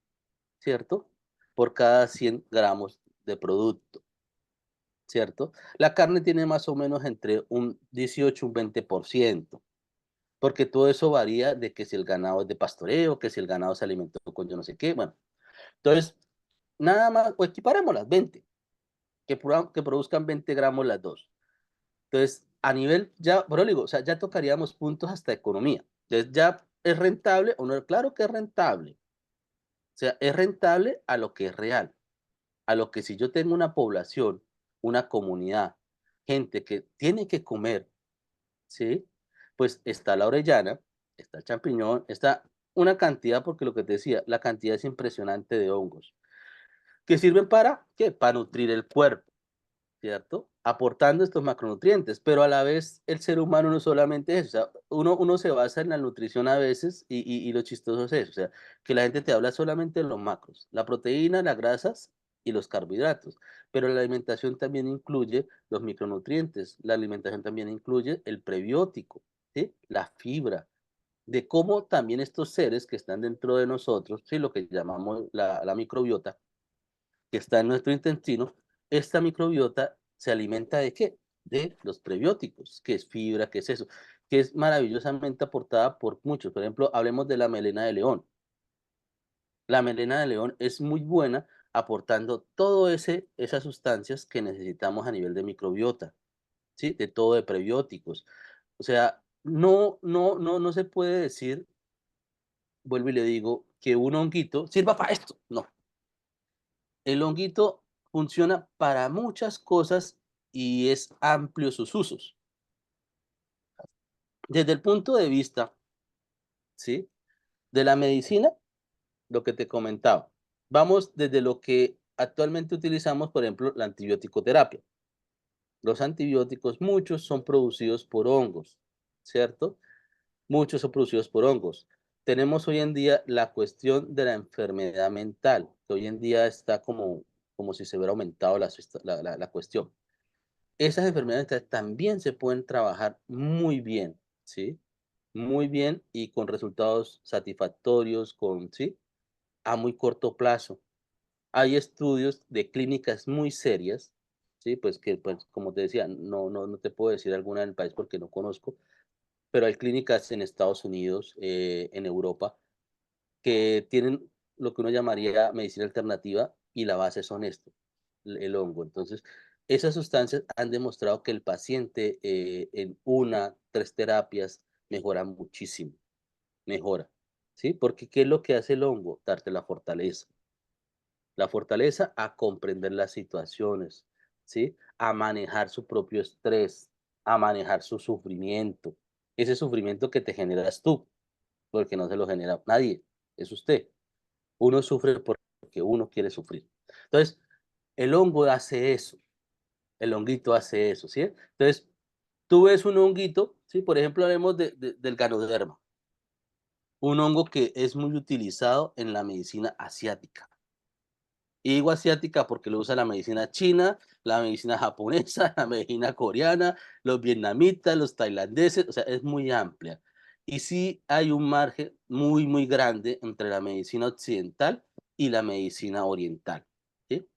A: ¿cierto? Por cada 100 gramos de producto. ¿Cierto? La carne tiene más o menos entre un 18 y un 20%, porque todo eso varía de que si el ganado es de pastoreo, que si el ganado se alimentó con yo no sé qué, bueno. Entonces, nada más, o equiparémoslas, 20, que produzcan 20 gramos las dos. Entonces, a nivel, ya, pero digo, o sea, ya tocaríamos puntos hasta economía. Entonces, ya es rentable o no, claro que es rentable. O sea, es rentable a lo que es real, a lo que si yo tengo una población, una comunidad, gente que tiene que comer, ¿sí? Pues está la orellana, está el champiñón, está una cantidad, porque lo que te decía, la cantidad es impresionante de hongos, que sirven para, ¿qué? Para nutrir el cuerpo, ¿cierto? Aportando estos macronutrientes, pero a la vez el ser humano no solamente eso, o sea, uno se basa en la nutrición a veces y lo chistoso es eso, o sea, que la gente te habla solamente de los macros, la proteína, las grasas y los carbohidratos, pero la alimentación también incluye los micronutrientes, la alimentación también incluye el prebiótico, ¿sí? La fibra, de cómo también estos seres que están dentro de nosotros, ¿sí? Lo que llamamos la microbiota, que está en nuestro intestino, esta microbiota se alimenta de qué? De los prebióticos, que es fibra, que es eso, que es maravillosamente aportada por muchos. Por ejemplo, hablemos de la melena de león. La melena de león es muy buena aportando todo esas sustancias que necesitamos a nivel de microbiota, ¿sí? De todo de prebióticos. O sea, no se puede decir, vuelvo y le digo, que un honguito sirva para esto. No, el honguito funciona para muchas cosas y es amplio sus usos. Desde el punto de vista, ¿sí? De la medicina, lo que te comentaba. Vamos desde lo que actualmente utilizamos, por ejemplo, la antibiótico terapia. Los antibióticos, muchos son producidos por hongos, ¿cierto? Muchos son producidos por hongos. Tenemos hoy en día la cuestión de la enfermedad mental, que hoy en día está como si se hubiera aumentado la cuestión. Esas enfermedades también se pueden trabajar muy bien, ¿sí? Muy bien y con resultados satisfactorios, ¿sí? A muy corto plazo. Hay estudios de clínicas muy serias, ¿sí? Pues que, pues, como te decía, no te puedo decir alguna en el país porque no conozco, pero hay clínicas en Estados Unidos, en Europa, que tienen lo que uno llamaría medicina alternativa y la base son esto, el hongo. Entonces, esas sustancias han demostrado que el paciente en una, tres terapias mejora muchísimo, mejora, ¿sí? Porque ¿qué es lo que hace el hongo? Darte la fortaleza a comprender las situaciones, ¿sí? A manejar su propio estrés, a manejar su sufrimiento, ese sufrimiento que te generas tú, porque no se lo genera nadie, es usted. Uno sufre porque uno quiere sufrir. Entonces, el hongo hace eso, el honguito hace eso, ¿sí? Entonces, tú ves un honguito, ¿sí? Por ejemplo, hablemos del ganoderma, un hongo que es muy utilizado en la medicina asiática. Y digo asiática porque lo usa la medicina china, la medicina japonesa, la medicina coreana, los vietnamitas, los tailandeses, o sea, es muy amplia. Y sí hay un margen muy, muy grande entre la medicina occidental y la medicina oriental, ¿sí?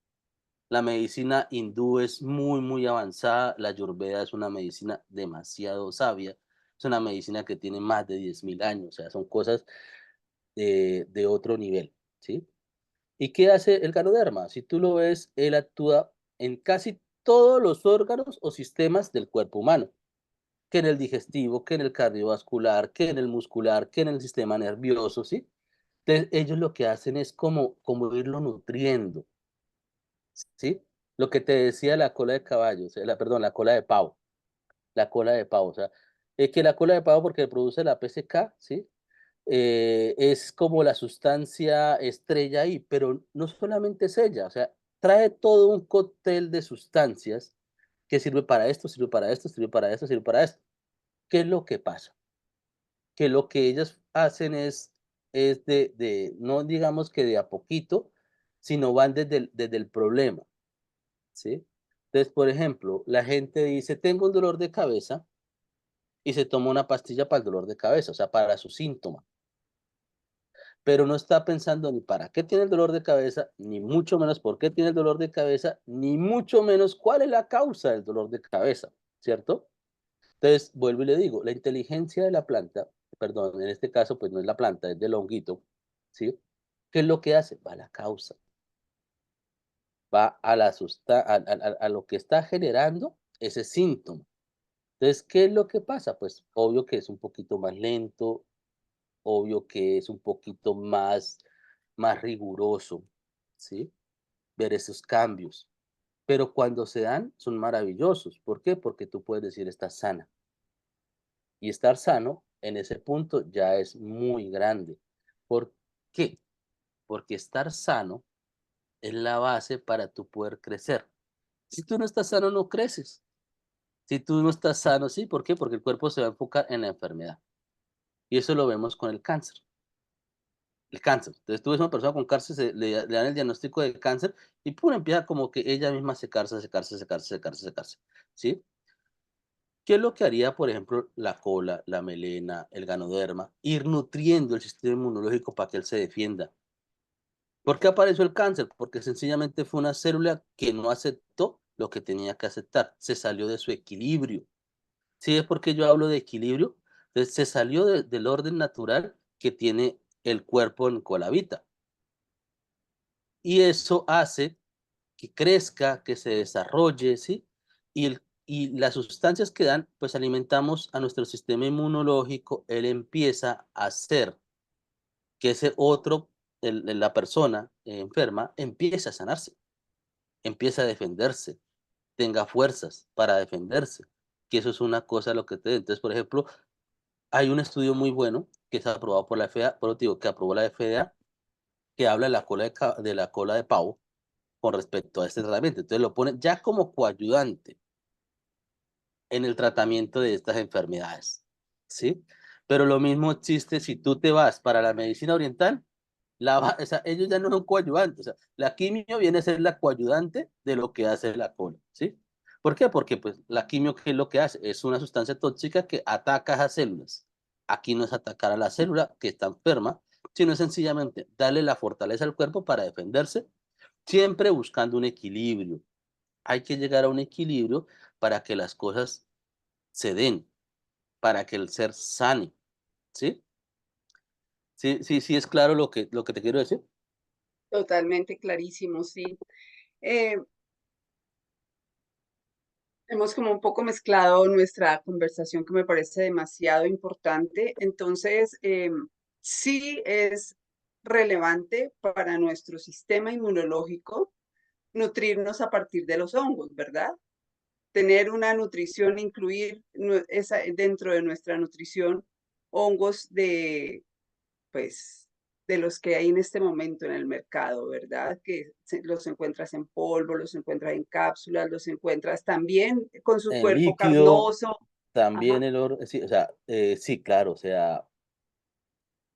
A: La medicina hindú es muy, muy avanzada, la ayurveda es una medicina demasiado sabia, es una medicina que tiene más de 10.000 años, o sea, son cosas de otro nivel, ¿sí? ¿Y qué hace el ganoderma? Si tú lo ves, él actúa en casi todos los órganos o sistemas del cuerpo humano, que en el digestivo, que en el cardiovascular, que en el muscular, que en el sistema nervioso, ¿sí? Entonces, ellos lo que hacen es como irlo nutriendo, ¿sí? Lo que te decía la cola de caballo, o sea, perdón, la cola de pavo, o sea, es que la cola de pavo porque produce la PCK, ¿sí? Es como la sustancia estrella ahí, pero no solamente es ella, o sea, trae todo un cóctel de sustancias que sirve para esto, sirve para esto, sirve para esto, sirve para esto. ¿Qué es lo que pasa? Que lo que ellas hacen es no digamos que de a poquito, sino van desde el problema, ¿sí? Entonces, por ejemplo, la gente dice, tengo un dolor de cabeza y se toma una pastilla para el dolor de cabeza, o sea, para su síntoma. Pero no está pensando ni para qué tiene el dolor de cabeza, ni mucho menos por qué tiene el dolor de cabeza, ni mucho menos cuál es la causa del dolor de cabeza, ¿cierto? Entonces, vuelvo y le digo, la inteligencia de la planta, perdón, en este caso, pues no es la planta, es del honguito, ¿sí? ¿Qué es lo que hace? Va a la causa, va a, a lo que está generando ese síntoma. Entonces, ¿qué es lo que pasa? Pues obvio que es un poquito más lento, obvio que es un poquito más riguroso, ¿sí? Ver esos cambios. Pero cuando se dan, son maravillosos. ¿Por qué? Porque tú puedes decir, estás sana. Y estar sano en ese punto ya es muy grande. ¿Por qué? Porque estar sano es la base para tú poder crecer. Si tú no estás sano, no creces. Si tú no estás sano, sí, ¿por qué? Porque el cuerpo se va a enfocar en la enfermedad. Y eso lo vemos con el cáncer. El cáncer. Entonces, tú ves a una persona con cáncer, le dan el diagnóstico de cáncer y pum, empieza como que ella misma a secarse, a secarse, a secarse, a secarse, a secarse, ¿sí? ¿Qué es lo que haría, por ejemplo, la cola, la melena, el ganoderma? Ir nutriendo el sistema inmunológico para que él se defienda. ¿Por qué apareció el cáncer? Porque sencillamente fue una célula que no aceptó lo que tenía que aceptar, se salió de su equilibrio. ¿Sí es porque yo hablo de equilibrio? Entonces, se salió del orden natural que tiene el cuerpo en colavita. Y eso hace que crezca, que se desarrolle, ¿sí? Y las sustancias que dan, pues alimentamos a nuestro sistema inmunológico, él empieza a hacer que ese otro, la persona enferma, empiece a sanarse, empiece a defenderse, tenga fuerzas para defenderse, que eso es una cosa lo que te... Entonces, por ejemplo, Hay un estudio muy bueno que es aprobado por la FDA, por eso te digo que aprobó la FDA, que habla de la cola de la cola de pavo con respecto a este tratamiento. Entonces lo ponen ya como coayudante en el tratamiento de estas enfermedades, ¿sí? Pero lo mismo existe si tú te vas para la medicina oriental, o sea, ellos ya no son coayudantes, o sea, la quimio viene a ser la coayudante de lo que hace la cola, ¿sí? ¿Por qué? Porque pues la quimio, ¿qué es lo que hace? Es una sustancia tóxica que ataca a las células. Aquí no es atacar a la célula que está enferma, sino sencillamente darle la fortaleza al cuerpo para defenderse, siempre buscando un equilibrio. Hay que llegar a un equilibrio para que las cosas se den, para que el ser sane, ¿sí? Sí, es claro lo que te quiero decir.
B: Totalmente clarísimo, sí. Eh, Hemos como un poco mezclado nuestra conversación que me parece demasiado importante. Entonces, sí es relevante para nuestro sistema inmunológico nutrirnos a partir de los hongos, ¿verdad? Tener una nutrición, incluir dentro de nuestra nutrición hongos pues, de los que hay en este momento en el mercado, ¿verdad? Que los encuentras en polvo, los encuentras en cápsulas, los encuentras también con su
A: En
B: cuerpo
A: líquido,
B: carnoso.
A: también
B: Ajá.
A: el oro, sí, o sea, sí, claro, o sea,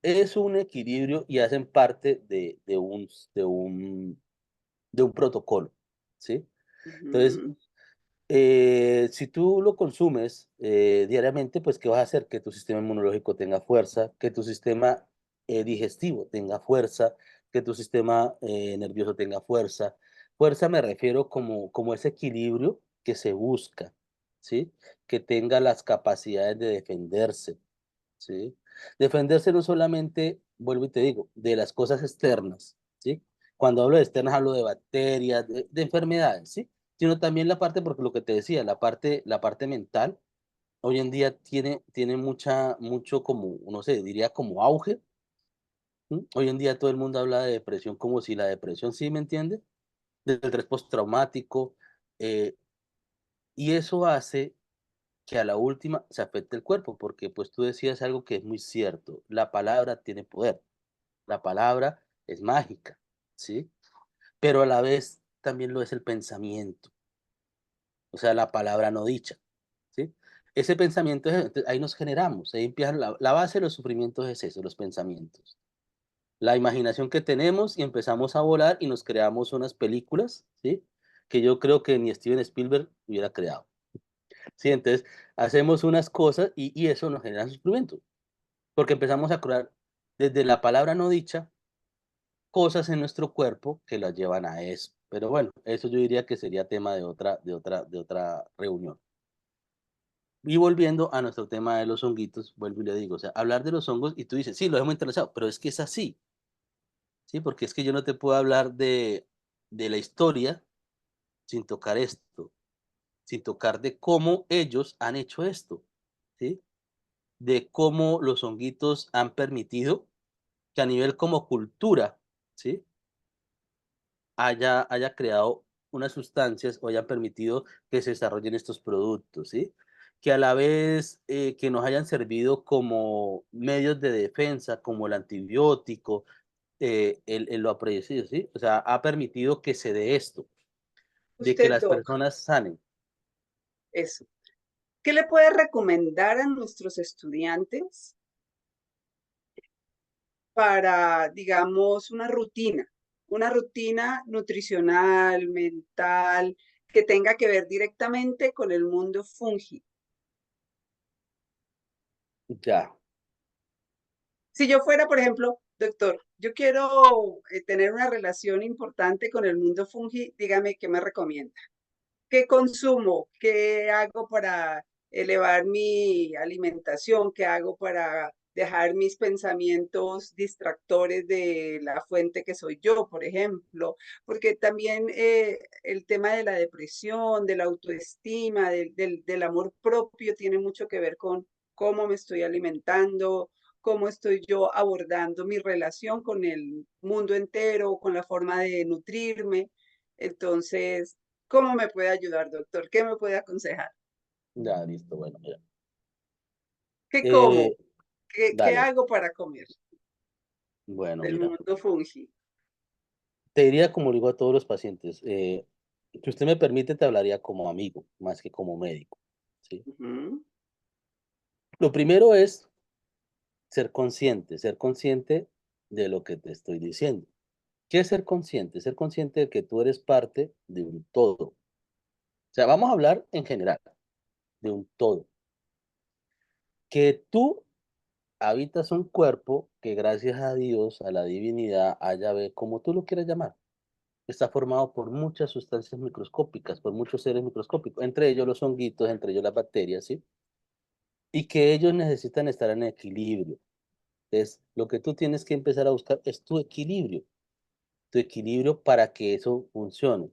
A: es un equilibrio y hacen parte de un protocolo, ¿sí? Entonces,
B: Ujú.
A: si tú lo consumes diariamente, pues, ¿qué vas a hacer? Que tu sistema inmunológico tenga fuerza, que tu sistema digestivo tenga fuerza, que tu sistema nervioso tenga fuerza. Fuerza me refiero como ese equilibrio que se busca, ¿sí? Que tenga las capacidades de defenderse, ¿sí? Defenderse no solamente, vuelvo y te digo, de las cosas externas, ¿sí? Cuando hablo de externas hablo de bacterias, de enfermedades, ¿sí? Sino también la parte, porque lo que te decía, la parte mental, hoy en día tiene mucho como, no sé, diría como auge. ¿Sí? Hoy en día todo el mundo habla de depresión como si la depresión, ¿sí me entiende? Del estrés postraumático, eh, y eso hace que a la última se afecte el cuerpo, porque pues tú decías algo que es muy cierto, la palabra tiene poder, la palabra es mágica, ¿sí? Pero a la vez también lo es el pensamiento, o sea, la palabra no dicha, ¿sí? Ese pensamiento, ahí nos generamos, ahí empieza la base de los sufrimientos es eso, los pensamientos. La imaginación que tenemos y empezamos a volar y nos creamos unas películas, ¿sí? Que yo creo que ni Steven Spielberg hubiera creado. Sí, entonces hacemos unas cosas y eso nos genera sufrimiento, porque empezamos a crear desde la palabra no dicha cosas en nuestro cuerpo que las llevan a eso. Pero bueno, eso yo diría que sería tema de otra reunión. Y volviendo a nuestro tema de los honguitos, vuelvo y le digo, o sea, hablar de los hongos y tú dices, sí, lo hemos interesado, pero es que es así, ¿sí? Porque es que yo no te puedo hablar de la historia sin tocar esto, sin tocar de cómo ellos han hecho esto, ¿sí? De cómo los honguitos han permitido que a nivel como cultura, ¿sí? Haya creado unas sustancias o hayan permitido que se desarrollen estos productos, ¿sí? Que a la vez que nos hayan servido como medios de defensa, como el antibiótico, lo ha producido, ¿sí? O sea, ha permitido que se dé esto, de que
B: Usted,
A: las
B: Doc,
A: personas sanen.
B: eso. ¿Qué le puede recomendar a nuestros estudiantes para, digamos, una rutina nutricional, mental, que tenga que ver directamente con el mundo fungi?
A: Ya,
B: Si yo fuera, por ejemplo, doctor, yo quiero tener una relación importante con el mundo fungi, dígame qué me recomienda. ¿Qué consumo? ¿Qué hago para elevar mi alimentación? ¿Qué hago para dejar mis pensamientos distractores de la fuente que soy yo, por ejemplo? Porque también el tema de la depresión, de la autoestima, del amor propio tiene mucho que ver con cómo me estoy alimentando, cómo estoy yo abordando mi relación con el mundo entero, con la forma de nutrirme. Entonces, ¿cómo me puede ayudar, doctor? ¿Qué me puede aconsejar?
A: ya, listo, bueno, mira.
B: ¿Qué como? ¿Qué
A: Dale.
B: hago para comer
A: Bueno,
B: del
A: mira,
B: mundo fungi?
A: te diría como le digo a todos los pacientes, si usted me permite, te hablaría como amigo, más que como médico, ¿sí?
B: Ujú.
A: Lo primero es ser consciente de lo que te estoy diciendo. ¿Qué es ser consciente? Ser consciente de que tú eres parte de un todo. O sea, vamos a hablar en general, de un todo. Que tú habitas un cuerpo que gracias a Dios, a la divinidad, haya ve como tú lo quieras llamar, está formado por muchas sustancias microscópicas, por muchos seres microscópicos, entre ellos los honguitos, entre ellos las bacterias, ¿sí? Y que ellos necesitan estar en equilibrio. Entonces, lo que tú tienes que empezar a buscar es tu equilibrio para que eso funcione.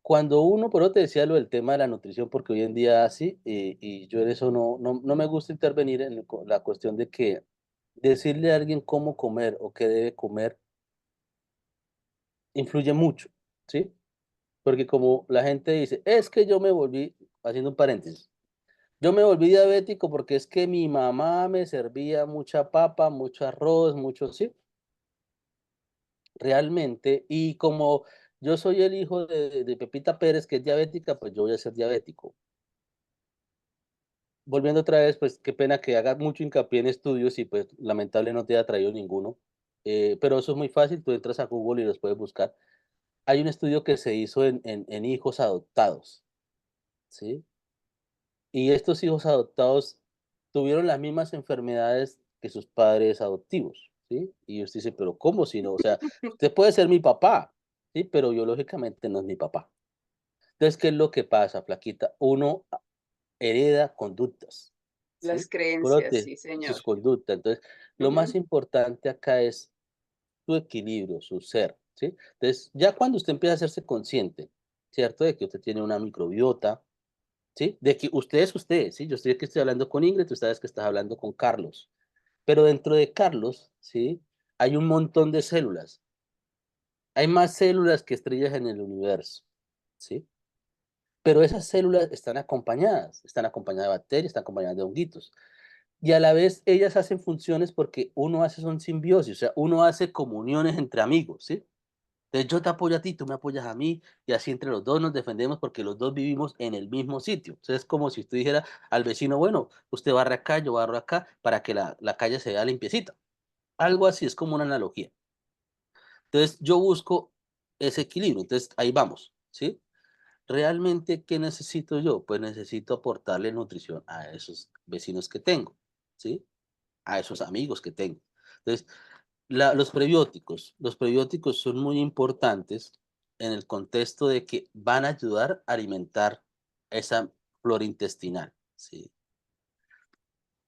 A: Cuando uno, por eso te decía lo del tema de la nutrición, porque hoy en día así, y yo en eso no me gusta intervenir en la cuestión de que decirle a alguien cómo comer o qué debe comer influye mucho, ¿sí? Porque como la gente dice, es que yo me volví, haciendo un paréntesis, yo me volví diabético porque es que mi mamá me servía mucha papa, mucho arroz, mucho, sí, realmente, y como yo soy el hijo de Pepita Pérez, que es diabética, pues yo voy a ser diabético. Volviendo otra vez, pues qué pena que haga mucho hincapié en estudios y pues lamentable no te haya traído ninguno, pero eso es muy fácil, tú entras a Google y los puedes buscar. Hay un estudio que se hizo en hijos adoptados, ¿sí? Y estos hijos adoptados tuvieron las mismas enfermedades que sus padres adoptivos, ¿sí? Y usted dice, pero ¿cómo si no? O sea, usted puede ser mi papá, ¿sí? Pero biológicamente no es mi papá. Entonces, ¿qué es lo que pasa, flaquita? Uno hereda conductas,
B: Las
A: ¿sí?
B: creencias,
A: Brote
B: sí, señor.
A: sus conductas. Entonces, lo más
B: Ujú.
A: importante acá es su equilibrio, su ser, ¿sí? Entonces, ya cuando usted empieza a hacerse consciente, ¿cierto? De que usted tiene una microbiota, ¿sí? De que usted es usted, ¿sí? Yo estoy aquí, estoy hablando con Ingrid, tú sabes que estás hablando con Carlos. Pero dentro de Carlos, ¿sí? Hay un montón de células. Hay más células que estrellas en el universo, ¿sí? Pero esas células están acompañadas de bacterias, están acompañadas de honguitos. Y a la vez ellas hacen funciones porque uno hace son simbiosis, o sea, uno hace comuniones entre amigos, ¿sí? Entonces yo te apoyo a ti, tú me apoyas a mí, y así entre los dos nos defendemos porque los dos vivimos en el mismo sitio. Entonces es como si usted dijera al vecino, bueno, usted barre acá, yo barro acá, para que la calle se vea limpiecita. Algo así, es como una analogía. Entonces yo busco ese equilibrio, entonces ahí vamos, ¿sí? Realmente, ¿qué necesito yo? Pues necesito aportarle nutrición a esos vecinos que tengo, ¿sí? A esos amigos que tengo. Entonces, los prebióticos son muy importantes en el contexto de que van a ayudar a alimentar esa flora intestinal, ¿sí?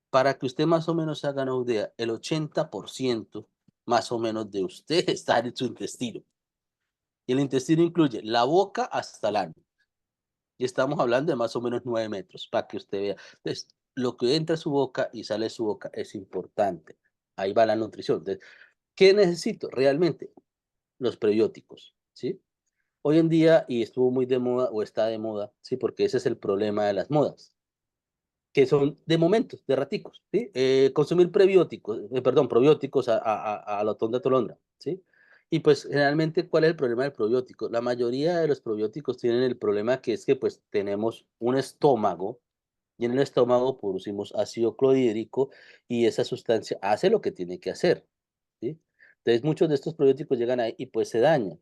A: Para que usted más o menos se haga una idea, el 80% más o menos de usted está en su intestino. Y el intestino incluye la boca hasta el ano. Y estamos hablando de más o menos 9 metros, para que usted vea. Entonces, lo que entra a su boca y sale de su boca es importante. Ahí va la nutrición. Entonces, ¿qué necesito realmente? Los prebióticos, ¿sí? Hoy en día, y estuvo muy de moda o está de moda, ¿sí? Porque ese es el problema de las modas, que son de momentos, de raticos, ¿sí? Consumir prebióticos, perdón, probióticos a la tonda tolondra, ¿sí? Y pues generalmente, ¿cuál es el problema del probiótico? La mayoría de los probióticos tienen el problema que es que pues tenemos un estómago y en el estómago producimos ácido clorhídrico y esa sustancia hace lo que tiene que hacer, ¿sí? Entonces muchos de estos probióticos llegan ahí y pues se dañan,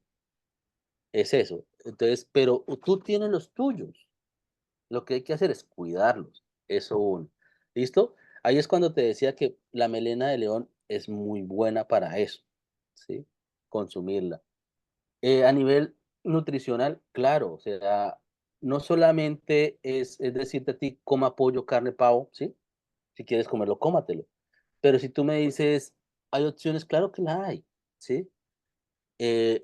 A: es eso. Entonces, pero tú tienes los tuyos. Lo que hay que hacer es cuidarlos, eso uno. ¿Listo? Ahí es cuando te decía que la melena de león es muy buena para eso, ¿sí? Consumirla. A nivel nutricional, claro, o sea, no solamente es decirte a ti, coma pollo, carne, pavo, ¿sí? Si quieres comerlo, cómatelo. Pero si tú me dices, hay opciones, claro que la hay, ¿sí?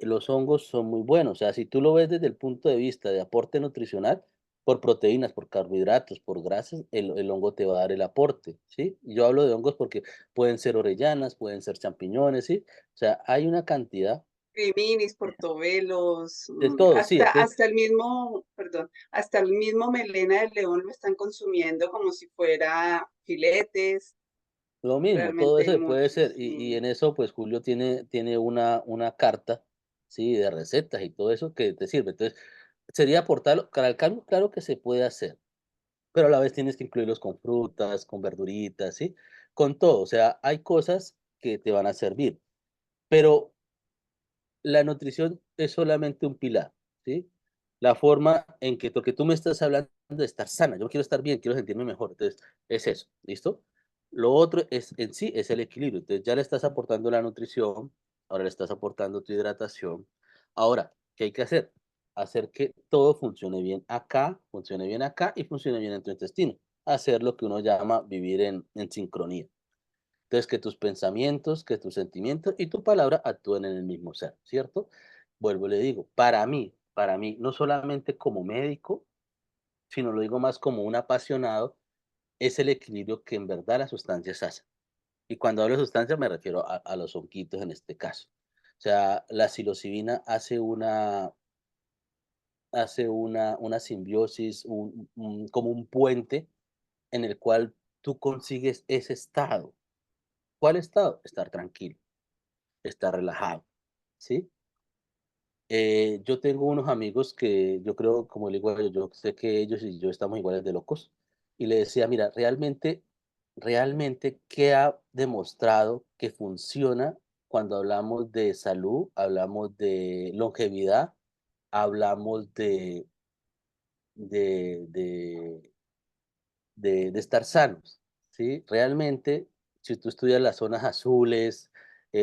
A: Los hongos son muy buenos. O sea, si tú lo ves desde el punto de vista de aporte nutricional, por proteínas, por carbohidratos, por grasas, el hongo te va a dar el aporte, ¿sí? Y yo hablo de hongos porque pueden ser orellanas, pueden ser champiñones, ¿sí? O sea, hay una cantidad.
B: criminis, portobelos,
A: de todo, sí.
B: hasta,
A: Entonces,
B: hasta el mismo, perdón, hasta el mismo melena del león lo están consumiendo como si fuera filetes,
A: lo mismo, todo
B: realmente hay
A: eso puede ser.
B: muchos.
A: Y en eso, pues Julio tiene una carta, ¿sí? De recetas y todo eso que te sirve. Entonces, sería aportarlo, para el cambio, claro que se puede hacer, pero a la vez tienes que incluirlos con frutas, con verduritas, ¿sí? Con todo. O sea, hay cosas que te van a servir, pero la nutrición es solamente un pilar, ¿sí? La forma en que, porque tú me estás hablando de estar sana, yo quiero estar bien, quiero sentirme mejor, entonces es eso, ¿listo? Lo otro es en sí, es el equilibrio, entonces ya le estás aportando la nutrición, ahora le estás aportando tu hidratación. Ahora, ¿qué hay que hacer? Hacer que todo funcione bien acá y funcione bien en tu intestino. Hacer lo que uno llama vivir en sincronía. Entonces, que tus pensamientos, que tus sentimientos y tu palabra actúen en el mismo ser, ¿cierto? Vuelvo y le digo, para mí, no solamente como médico, sino lo digo más como un apasionado, es el equilibrio que en verdad las sustancias hacen. Y cuando hablo de sustancias me refiero a los honguitos en este caso. O sea, la psilocibina hace una simbiosis, como un puente en el cual tú consigues ese estado. ¿Cuál estado? Estar tranquilo, estar relajado, ¿sí? Yo tengo unos amigos que yo creo, como le digo a ellos, yo sé que ellos y yo estamos iguales de locos. Y le decía, mira, realmente, ¿qué ha demostrado que funciona cuando hablamos de salud, hablamos de longevidad, hablamos de de estar sanos, ¿sí? Realmente, si tú estudias las zonas azules,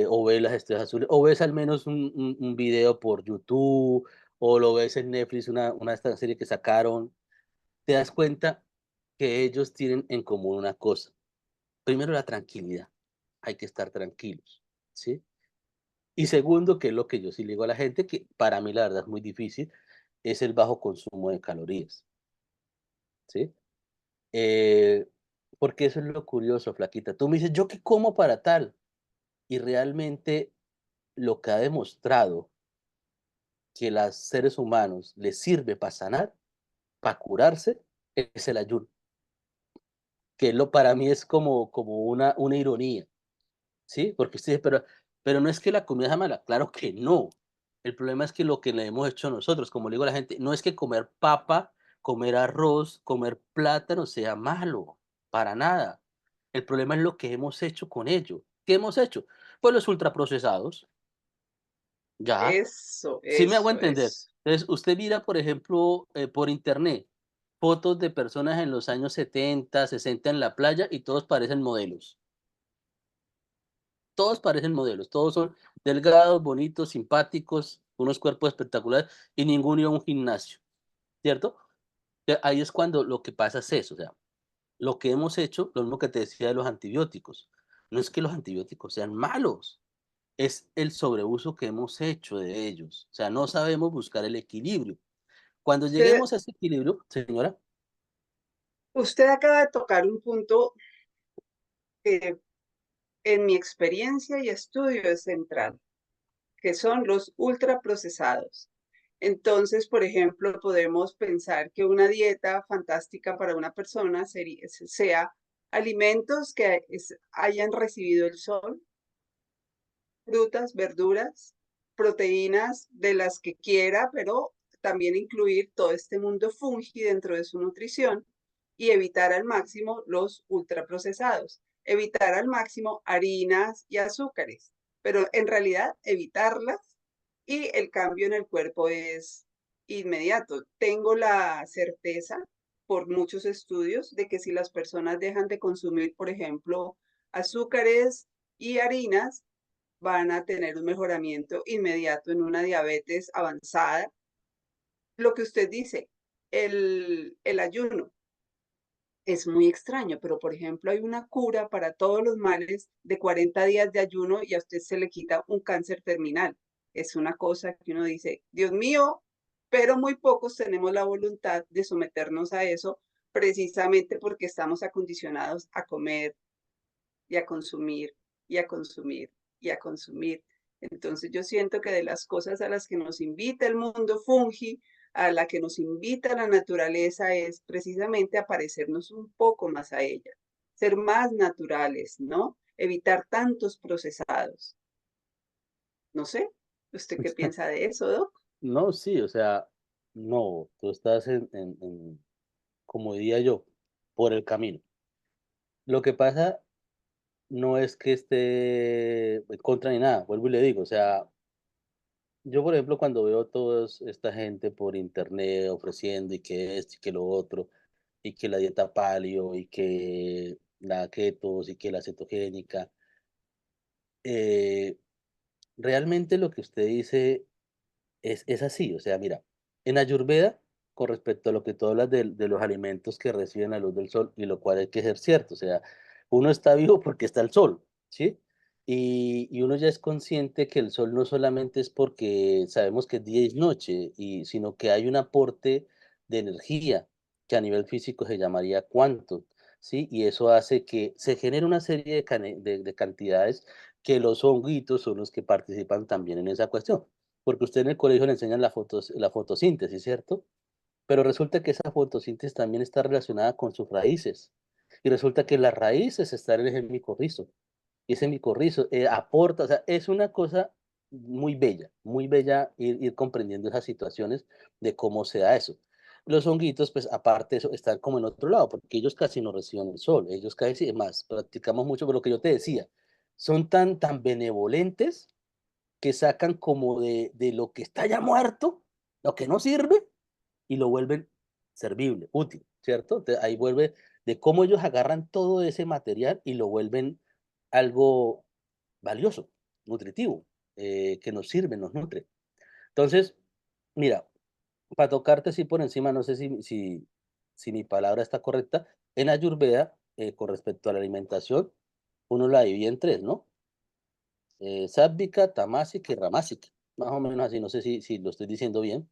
A: o ves las estrellas azules, o ves al menos un video por YouTube, o lo ves en Netflix, una de estas series que sacaron, te das cuenta que ellos tienen en común una cosa. Primero, la tranquilidad. Hay que estar tranquilos, ¿sí? Y segundo, que es lo que yo sí le digo a la gente, que para mí la verdad es muy difícil, es el bajo consumo de calorías, ¿sí? Eh, Porque eso es lo curioso, flaquita. Tú me dices, ¿yo qué como para tal? Y realmente lo que ha demostrado que a los seres humanos les sirve para sanar, para curarse, es el ayuno, que para mí es como una ironía, ¿sí? Porque usted dice, pero no es que la comida sea mala, claro que no. El problema es que lo que le hemos hecho nosotros, como le digo a la gente, no es que comer papa, comer arroz, comer plátano sea malo, para nada. El problema es lo que hemos hecho con ello. ¿Qué hemos hecho? Pues los ultraprocesados, ya.
B: Eso,
A: ¿Sí me hago
B: eso,
A: entender?
B: eso.
A: Entonces, usted mira, por ejemplo, por internet, fotos de personas en los años 70, 60 en la playa y todos parecen modelos. Todos parecen modelos, todos son delgados, bonitos, simpáticos, unos cuerpos espectaculares y ninguno iba a un gimnasio, ¿cierto? Ahí es cuando lo que pasa es eso, o sea, lo que hemos hecho, lo mismo que te decía de los antibióticos, no es que los antibióticos sean malos, es el sobreuso que hemos hecho de ellos, o sea, no sabemos buscar el equilibrio. Cuando
B: Usted,
A: lleguemos a ese equilibrio, señora,
B: usted acaba de tocar un punto que en mi experiencia y estudio es central, que son los ultraprocesados. Entonces, por ejemplo, podemos pensar que una dieta fantástica para una persona sea alimentos que hayan recibido el sol, frutas, verduras, proteínas de las que quiera, pero también incluir todo este mundo fungi dentro de su nutrición y evitar al máximo los ultraprocesados, evitar al máximo harinas y azúcares, pero en realidad evitarlas y el cambio en el cuerpo es inmediato. Tengo la certeza por muchos estudios de que si las personas dejan de consumir, por ejemplo, azúcares y harinas, van a tener un mejoramiento inmediato en una diabetes avanzada. Lo que usted dice, el ayuno es muy extraño, pero por ejemplo hay una cura para todos los males de 40 días de ayuno y a usted se le quita un cáncer terminal. Es una cosa que uno dice, Dios mío, pero muy pocos tenemos la voluntad de someternos a eso precisamente porque estamos acondicionados a comer y a consumir y a consumir y a consumir. Entonces yo siento que de las cosas a las que nos invita el mundo fungi, a la que nos invita la naturaleza, es precisamente a parecernos un poco más a ella, ser más naturales, ¿no? Evitar tantos procesados. No sé, ¿usted qué piensa de eso, Doc?
A: No, sí, o sea, no, tú estás como diría yo, por el camino. Lo que pasa no es que esté en contra ni nada, vuelvo y le digo, o sea, yo, por ejemplo, cuando veo toda esta gente por internet ofreciendo y que esto y que lo otro, y que la dieta paleo y que la keto y que la cetogénica, eh, realmente lo que usted dice es así, o sea, mira, en Ayurveda, con respecto a lo que tú hablas de los alimentos que reciben la luz del sol, y lo cual hay que ser cierto, o sea, uno está vivo porque está el sol, ¿sí? Y uno ya es consciente que el sol no solamente es porque sabemos que es día y noche, sino que hay un aporte de energía que a nivel físico se llamaría quantum, ¿sí? Y eso hace que se genere una serie de cantidades que los honguitos son los que participan también en esa cuestión. Porque usted en el colegio le enseñan la fotosíntesis, ¿cierto? Pero resulta que esa fotosíntesis también está relacionada con sus raíces. Y resulta que las raíces están en el micorrizo. Y ese micorrizo aporta, o sea, es una cosa muy bella ir comprendiendo esas situaciones de cómo se da eso. Los honguitos, pues aparte de eso, están como en otro lado, porque ellos casi no reciben el sol, ellos casi, más, practicamos mucho, por lo que yo te decía, son tan benevolentes que sacan como de lo que está ya muerto, lo que no sirve, y lo vuelven servible, útil, ¿cierto? Entonces, ahí vuelve de cómo ellos agarran todo ese material y lo vuelven algo valioso, nutritivo, que nos sirve, nos nutre. Entonces, mira, para tocarte así por encima, no sé si mi palabra está correcta, en Ayurveda, con respecto a la alimentación, uno la divide en tres, ¿no? Sábvica, tamásica y ramásica, más o menos así, no sé si lo estoy diciendo bien,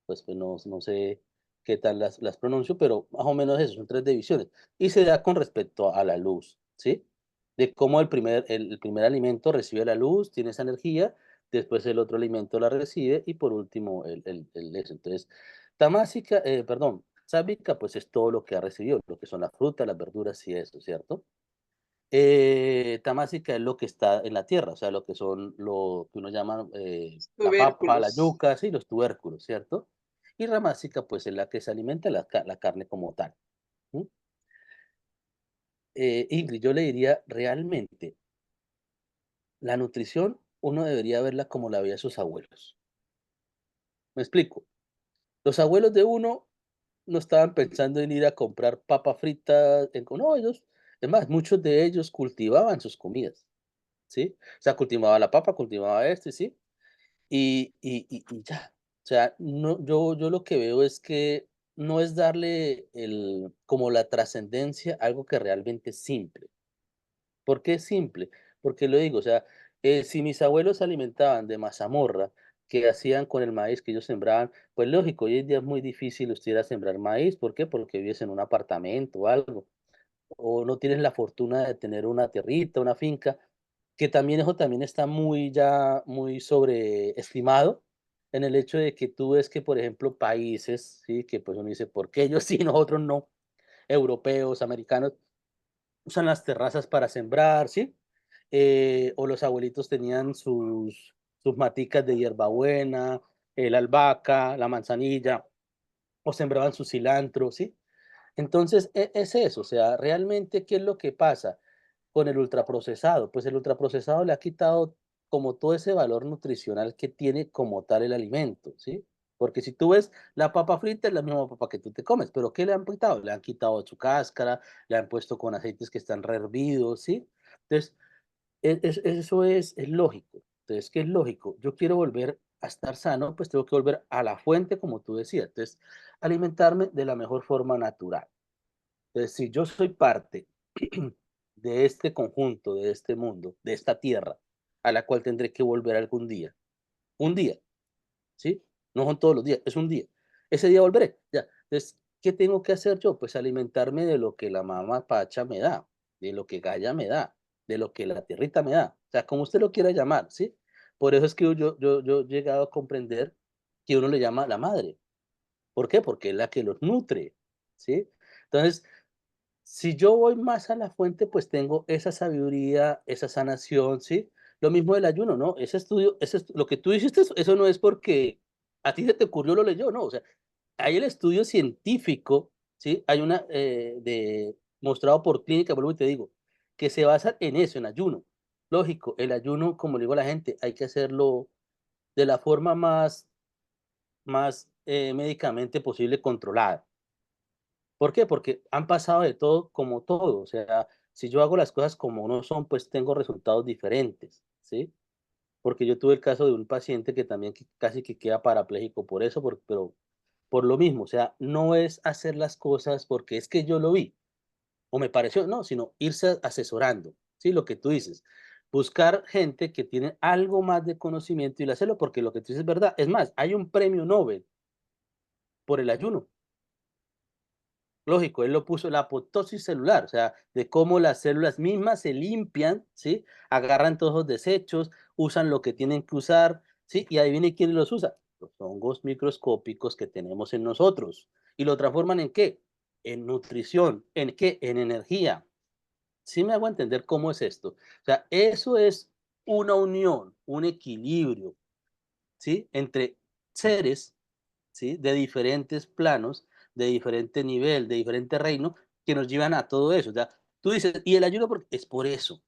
A: pues no sé qué tal las pronuncio, pero más o menos eso, son tres divisiones. Y se da con respecto a la luz, ¿sí? De cómo el primer alimento recibe la luz, tiene esa energía, después el otro alimento la recibe y por último eso. Entonces, tamásica, perdón, sábvica, pues es todo lo que ha recibido, lo que son las frutas, las verduras y eso, ¿cierto? Tamásica es lo que está en la tierra, o sea, lo que son lo que uno llama, la papa, la
B: Tubérculos.
A: yuca, sí, los tubérculos, ¿cierto? Y ramásica, pues, es la que se alimenta la carne como tal, ¿mm? Ingrid, yo le diría, realmente, la nutrición uno debería verla como la veía sus abuelos. ¿Me explico? Los abuelos de uno no estaban pensando en ir a comprar papa frita, no, ellos, es más, muchos de ellos cultivaban sus comidas, ¿sí? O sea, cultivaba la papa, cultivaba esto, ¿sí? Y ya. O sea, no, yo lo que veo es que no es darle como la trascendencia a algo que realmente es simple. ¿Por qué es simple? Porque lo digo, o sea, si mis abuelos se alimentaban de mazamorra que hacían con el maíz que ellos sembraban, pues lógico, hoy en día es muy difícil usted ir a sembrar maíz. ¿Por qué? Porque vives en un apartamento o algo, o no tienes la fortuna de tener una tierrita, una finca, que también eso también está muy sobreestimado, en el hecho de que tú ves que, por ejemplo, países, ¿sí? Que pues uno dice, ¿por qué ellos sí, nosotros no? Europeos, americanos, usan las terrazas para sembrar, ¿sí? O los abuelitos tenían sus maticas de hierbabuena, la albahaca, la manzanilla, o sembraban su cilantro, ¿sí? Entonces, es eso, o sea, realmente, ¿qué es lo que pasa con el ultraprocesado? Pues el ultraprocesado le ha quitado como todo ese valor nutricional que tiene como tal el alimento, ¿sí? Porque si tú ves la papa frita, es la misma papa que tú te comes, pero ¿qué le han quitado? Le han quitado su cáscara, le han puesto con aceites que están rehervidos, ¿sí? Entonces, eso es lógico. Entonces, ¿qué es lógico? Yo quiero volver a estar sano, pues tengo que volver a la fuente, como tú decías. Entonces, alimentarme de la mejor forma natural. Entonces, si yo soy parte de este conjunto, de este mundo, de esta tierra, a la cual tendré que volver algún día, un día, ¿sí? No son todos los días, es un día. Ese día volveré, ya. Entonces, ¿qué tengo que hacer yo? Pues alimentarme de lo que la mamá Pacha me da, de lo que Gaia me da, de lo que la tierrita me da, o sea, como usted lo quiera llamar, ¿sí? Por eso es que yo he llegado a comprender que uno le llama la madre. ¿Por qué? Porque es la que los nutre, ¿sí? Entonces, si yo voy más a la fuente, pues tengo esa sabiduría, esa sanación, ¿sí? Lo mismo del ayuno, ¿no? Ese estudio, lo que tú hiciste, eso no es porque a ti se te ocurrió, lo leyó, no, o sea, hay el estudio científico, ¿sí? Hay una mostrado por clínica, vuelvo y te digo, que se basa en eso, en ayuno. Lógico, el ayuno, como le digo a la gente, hay que hacerlo de la forma más médicamente posible controlada. ¿Por qué? Porque han pasado de todo como todo. O sea, si yo hago las cosas como no son, pues tengo resultados diferentes, ¿sí? Porque yo tuve el caso de un paciente que también casi que queda parapléjico por eso, pero por lo mismo, o sea, no es hacer las cosas porque es que yo lo vi o me pareció, no, sino irse asesorando, ¿sí? Lo que tú dices, buscar gente que tiene algo más de conocimiento y hacerlo porque lo que tú dices es verdad. Es más, hay un premio Nobel por el ayuno. Lógico, él lo puso la apoptosis celular, o sea, de cómo las células mismas se limpian, ¿sí? Agarran todos los desechos, usan lo que tienen que usar, ¿sí? Y adivine quién los usa. Los hongos microscópicos que tenemos en nosotros. ¿Y lo transforman en qué? En nutrición. ¿En qué? En energía. ¿Sí me hago entender cómo es esto? O sea, eso es una unión, un equilibrio, ¿sí? Entre seres, ¿sí? De diferentes planos, de diferente nivel, de diferente reino, que nos llevan a todo eso. O sea, tú dices, y el ayuno es por eso.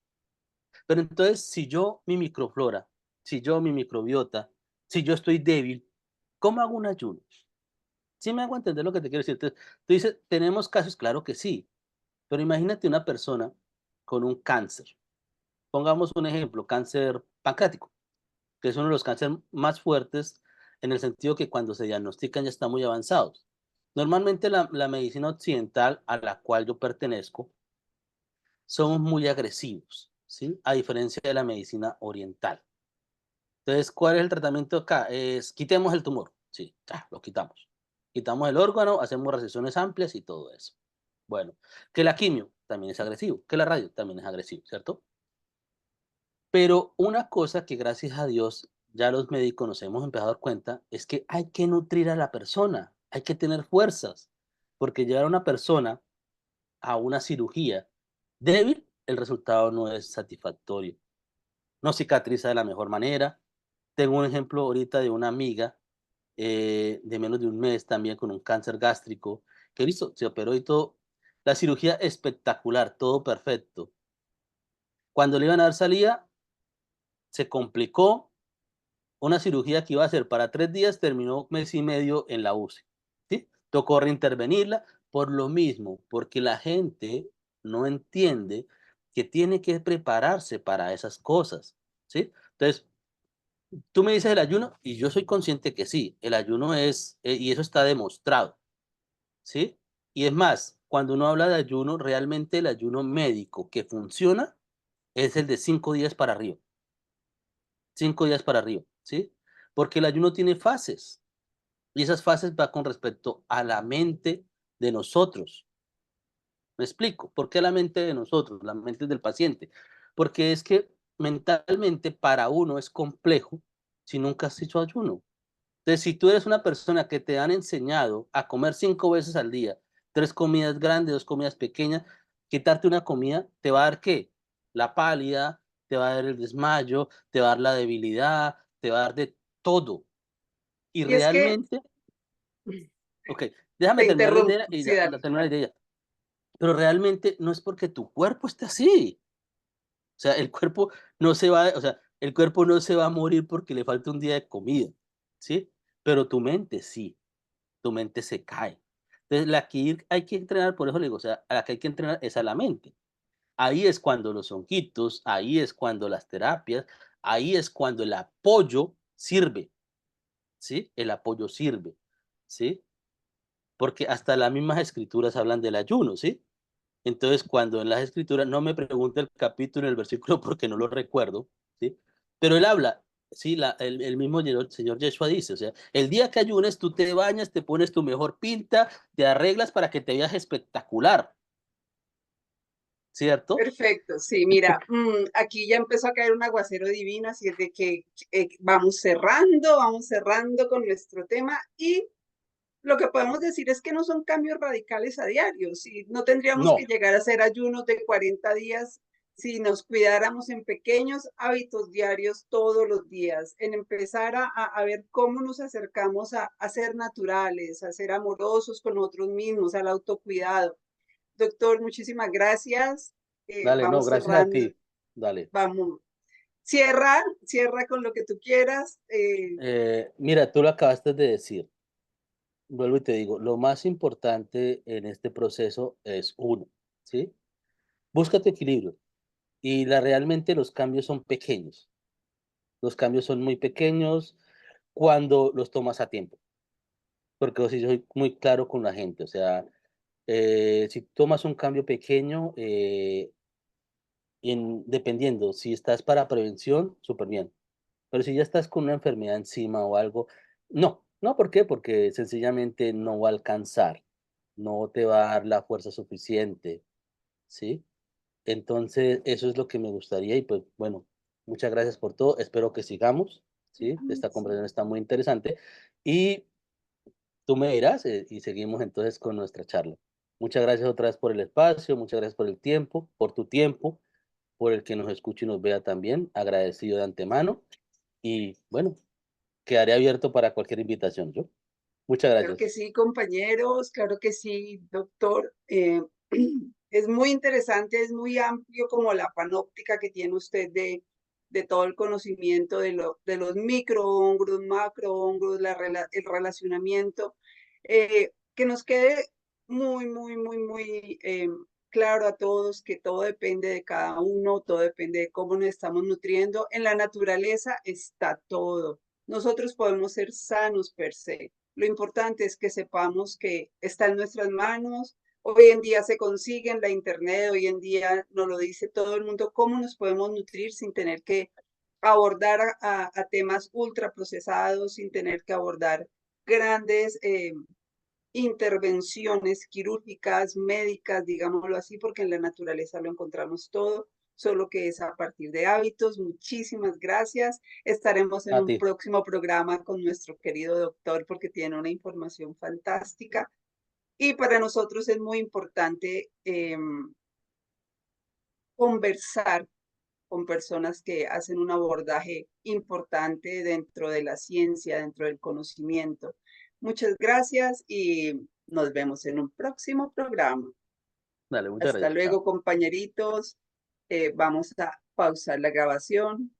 A: Pero entonces, si yo, mi microflora, si yo, mi microbiota, si yo estoy débil, ¿cómo hago un ayuno? ¿Sí me hago entender lo que te quiero decir? Entonces, tú dices, ¿tenemos casos? Claro que sí. Pero imagínate una persona con un cáncer. Pongamos un ejemplo, cáncer pancreático, que es uno de los cánceres más fuertes en el sentido que cuando se diagnostican ya están muy avanzados. Normalmente la medicina occidental a la cual yo pertenezco somos muy agresivos, ¿sí? A diferencia de la medicina oriental. Entonces, ¿cuál es el tratamiento acá? Es quitemos el tumor, sí, ya, lo quitamos. Quitamos el órgano, hacemos recesiones amplias y todo eso. Bueno, que la quimio también es agresivo, que la radio también es agresivo, ¿cierto? Pero una cosa que gracias a Dios ya los médicos nos hemos empezado a dar cuenta es que hay que nutrir a la persona, hay que tener fuerzas, porque llevar a una persona a una cirugía débil, el resultado no es satisfactorio, no cicatriza de la mejor manera. Tengo un ejemplo ahorita de una amiga de menos de un mes también con un cáncer gástrico, que listo, se operó y todo, la cirugía espectacular, todo perfecto. Cuando le iban a dar salida, se complicó. Una cirugía que iba a ser para 3 días terminó mes y medio en la UCI, ¿sí? Tocó reintervenirla por lo mismo, porque la gente no entiende que tiene que prepararse para esas cosas, ¿sí? Entonces, tú me dices el ayuno y yo soy consciente que sí, el ayuno es, y eso está demostrado, ¿sí? Y es más, cuando uno habla de ayuno, realmente el ayuno médico que funciona es el de 5 días para arriba, 5 días para arriba, ¿sí? Porque el ayuno tiene fases. Y esas fases va con respecto a la mente de nosotros. ¿Me explico? ¿Por qué la mente de nosotros? La mente del paciente. Porque es que mentalmente para uno es complejo si nunca has hecho ayuno. Entonces, si tú eres una persona que te han enseñado a comer 5 veces al día, 3 comidas grandes, 2 comidas pequeñas, quitarte una comida te va a dar ¿qué? La pálida, te va a dar el desmayo, te va a dar la debilidad, te va a dar de todo. Y
B: Y es que,
A: realmente ok, déjame
B: te
A: terminar la
B: interrumpo,
A: idea y
B: sí,
A: ya
B: dale,
A: terminar
B: dale.
A: la idea. Pero realmente no es porque tu cuerpo esté así. O sea, el cuerpo no se va, o sea, el cuerpo no se va a morir porque le falta un día de comida, ¿sí? Pero tu mente sí, tu mente se cae. Entonces, la que hay que entrenar, por eso le digo, o sea, a la que hay que entrenar es a la mente. Ahí es cuando los honguitos, ahí es cuando las terapias, ahí es cuando el apoyo sirve, ¿sí? El apoyo sirve, ¿sí? Porque hasta las mismas escrituras hablan del ayuno, ¿sí? Entonces, cuando en las escrituras, no me pregunte el capítulo y el versículo porque no lo recuerdo, ¿sí? Pero él habla, sí, el mismo Señor Yeshua dice, o sea, el día que ayunes, tú te bañas, te pones tu mejor pinta, te arreglas para que te veas espectacular, ¿cierto?
B: Perfecto, sí, mira, aquí ya empezó a caer un aguacero divino, así es de que vamos cerrando con nuestro tema y lo que podemos decir es que no son cambios radicales a diario, si no tendríamos que
A: No,
B: llegar a hacer ayunos de 40 días si nos cuidáramos en pequeños hábitos diarios todos los días, en empezar a ver cómo nos acercamos a ser naturales, a ser amorosos con nosotros mismos, al autocuidado. Doctor, muchísimas gracias.
A: dale, no,
B: Vamos
A: gracias a
B: cerrando,
A: ti. Dale.
B: vamos. Cierra con lo que tú quieras.
A: Mira, tú lo acabaste de decir. Vuelvo y te digo, lo más importante en este proceso es uno, ¿sí? Busca tu equilibrio. Y realmente los cambios son pequeños. Los cambios son muy pequeños cuando los tomas a tiempo. Porque si soy muy claro con la gente. O sea, si tomas un cambio pequeño, dependiendo, si estás para prevención, súper bien. Pero si ya estás con una enfermedad encima o algo, no. No, ¿por qué? Porque sencillamente no va a alcanzar, no te va a dar la fuerza suficiente, ¿sí? Entonces, eso es lo que me gustaría y pues bueno, muchas gracias por todo. Espero que sigamos, ¿sí? Esta
B: Sí.
A: conversación está muy interesante y tú me dirás y seguimos entonces con nuestra charla. Muchas gracias otra vez por el espacio, muchas gracias por el tiempo, por tu tiempo, por el que nos escuche y nos vea también. Agradecido de antemano y bueno, quedaré abierto para cualquier invitación, ¿yo? Muchas
B: Claro que
A: gracias.
B: sí, compañeros, claro que sí, doctor. Es muy interesante, es muy amplio como la panóptica que tiene usted de todo el conocimiento de los microhongos, macrohongos, el relacionamiento. Que nos quede muy claro a todos que todo depende de cada uno, todo depende de cómo nos estamos nutriendo. En la naturaleza está todo. Nosotros podemos ser sanos per se. Lo importante es que sepamos que está en nuestras manos. Hoy en día se consigue en la internet, hoy en día nos lo dice todo el mundo, cómo nos podemos nutrir sin tener que abordar a temas ultraprocesados, sin tener que abordar grandes intervenciones quirúrgicas, médicas, digámoslo así, porque en la naturaleza lo encontramos todo, solo que es a partir de hábitos. Muchísimas gracias. Estaremos en
A: A
B: un
A: ti,
B: próximo programa con nuestro querido doctor porque tiene una información fantástica. Y para nosotros es muy importante conversar con personas que hacen un abordaje importante dentro de la ciencia, dentro del conocimiento. Muchas gracias y nos vemos en un próximo programa.
A: dale, muchas
B: Hasta
A: gracias. Chao.
B: luego, compañeritos. Vamos a pausar la grabación.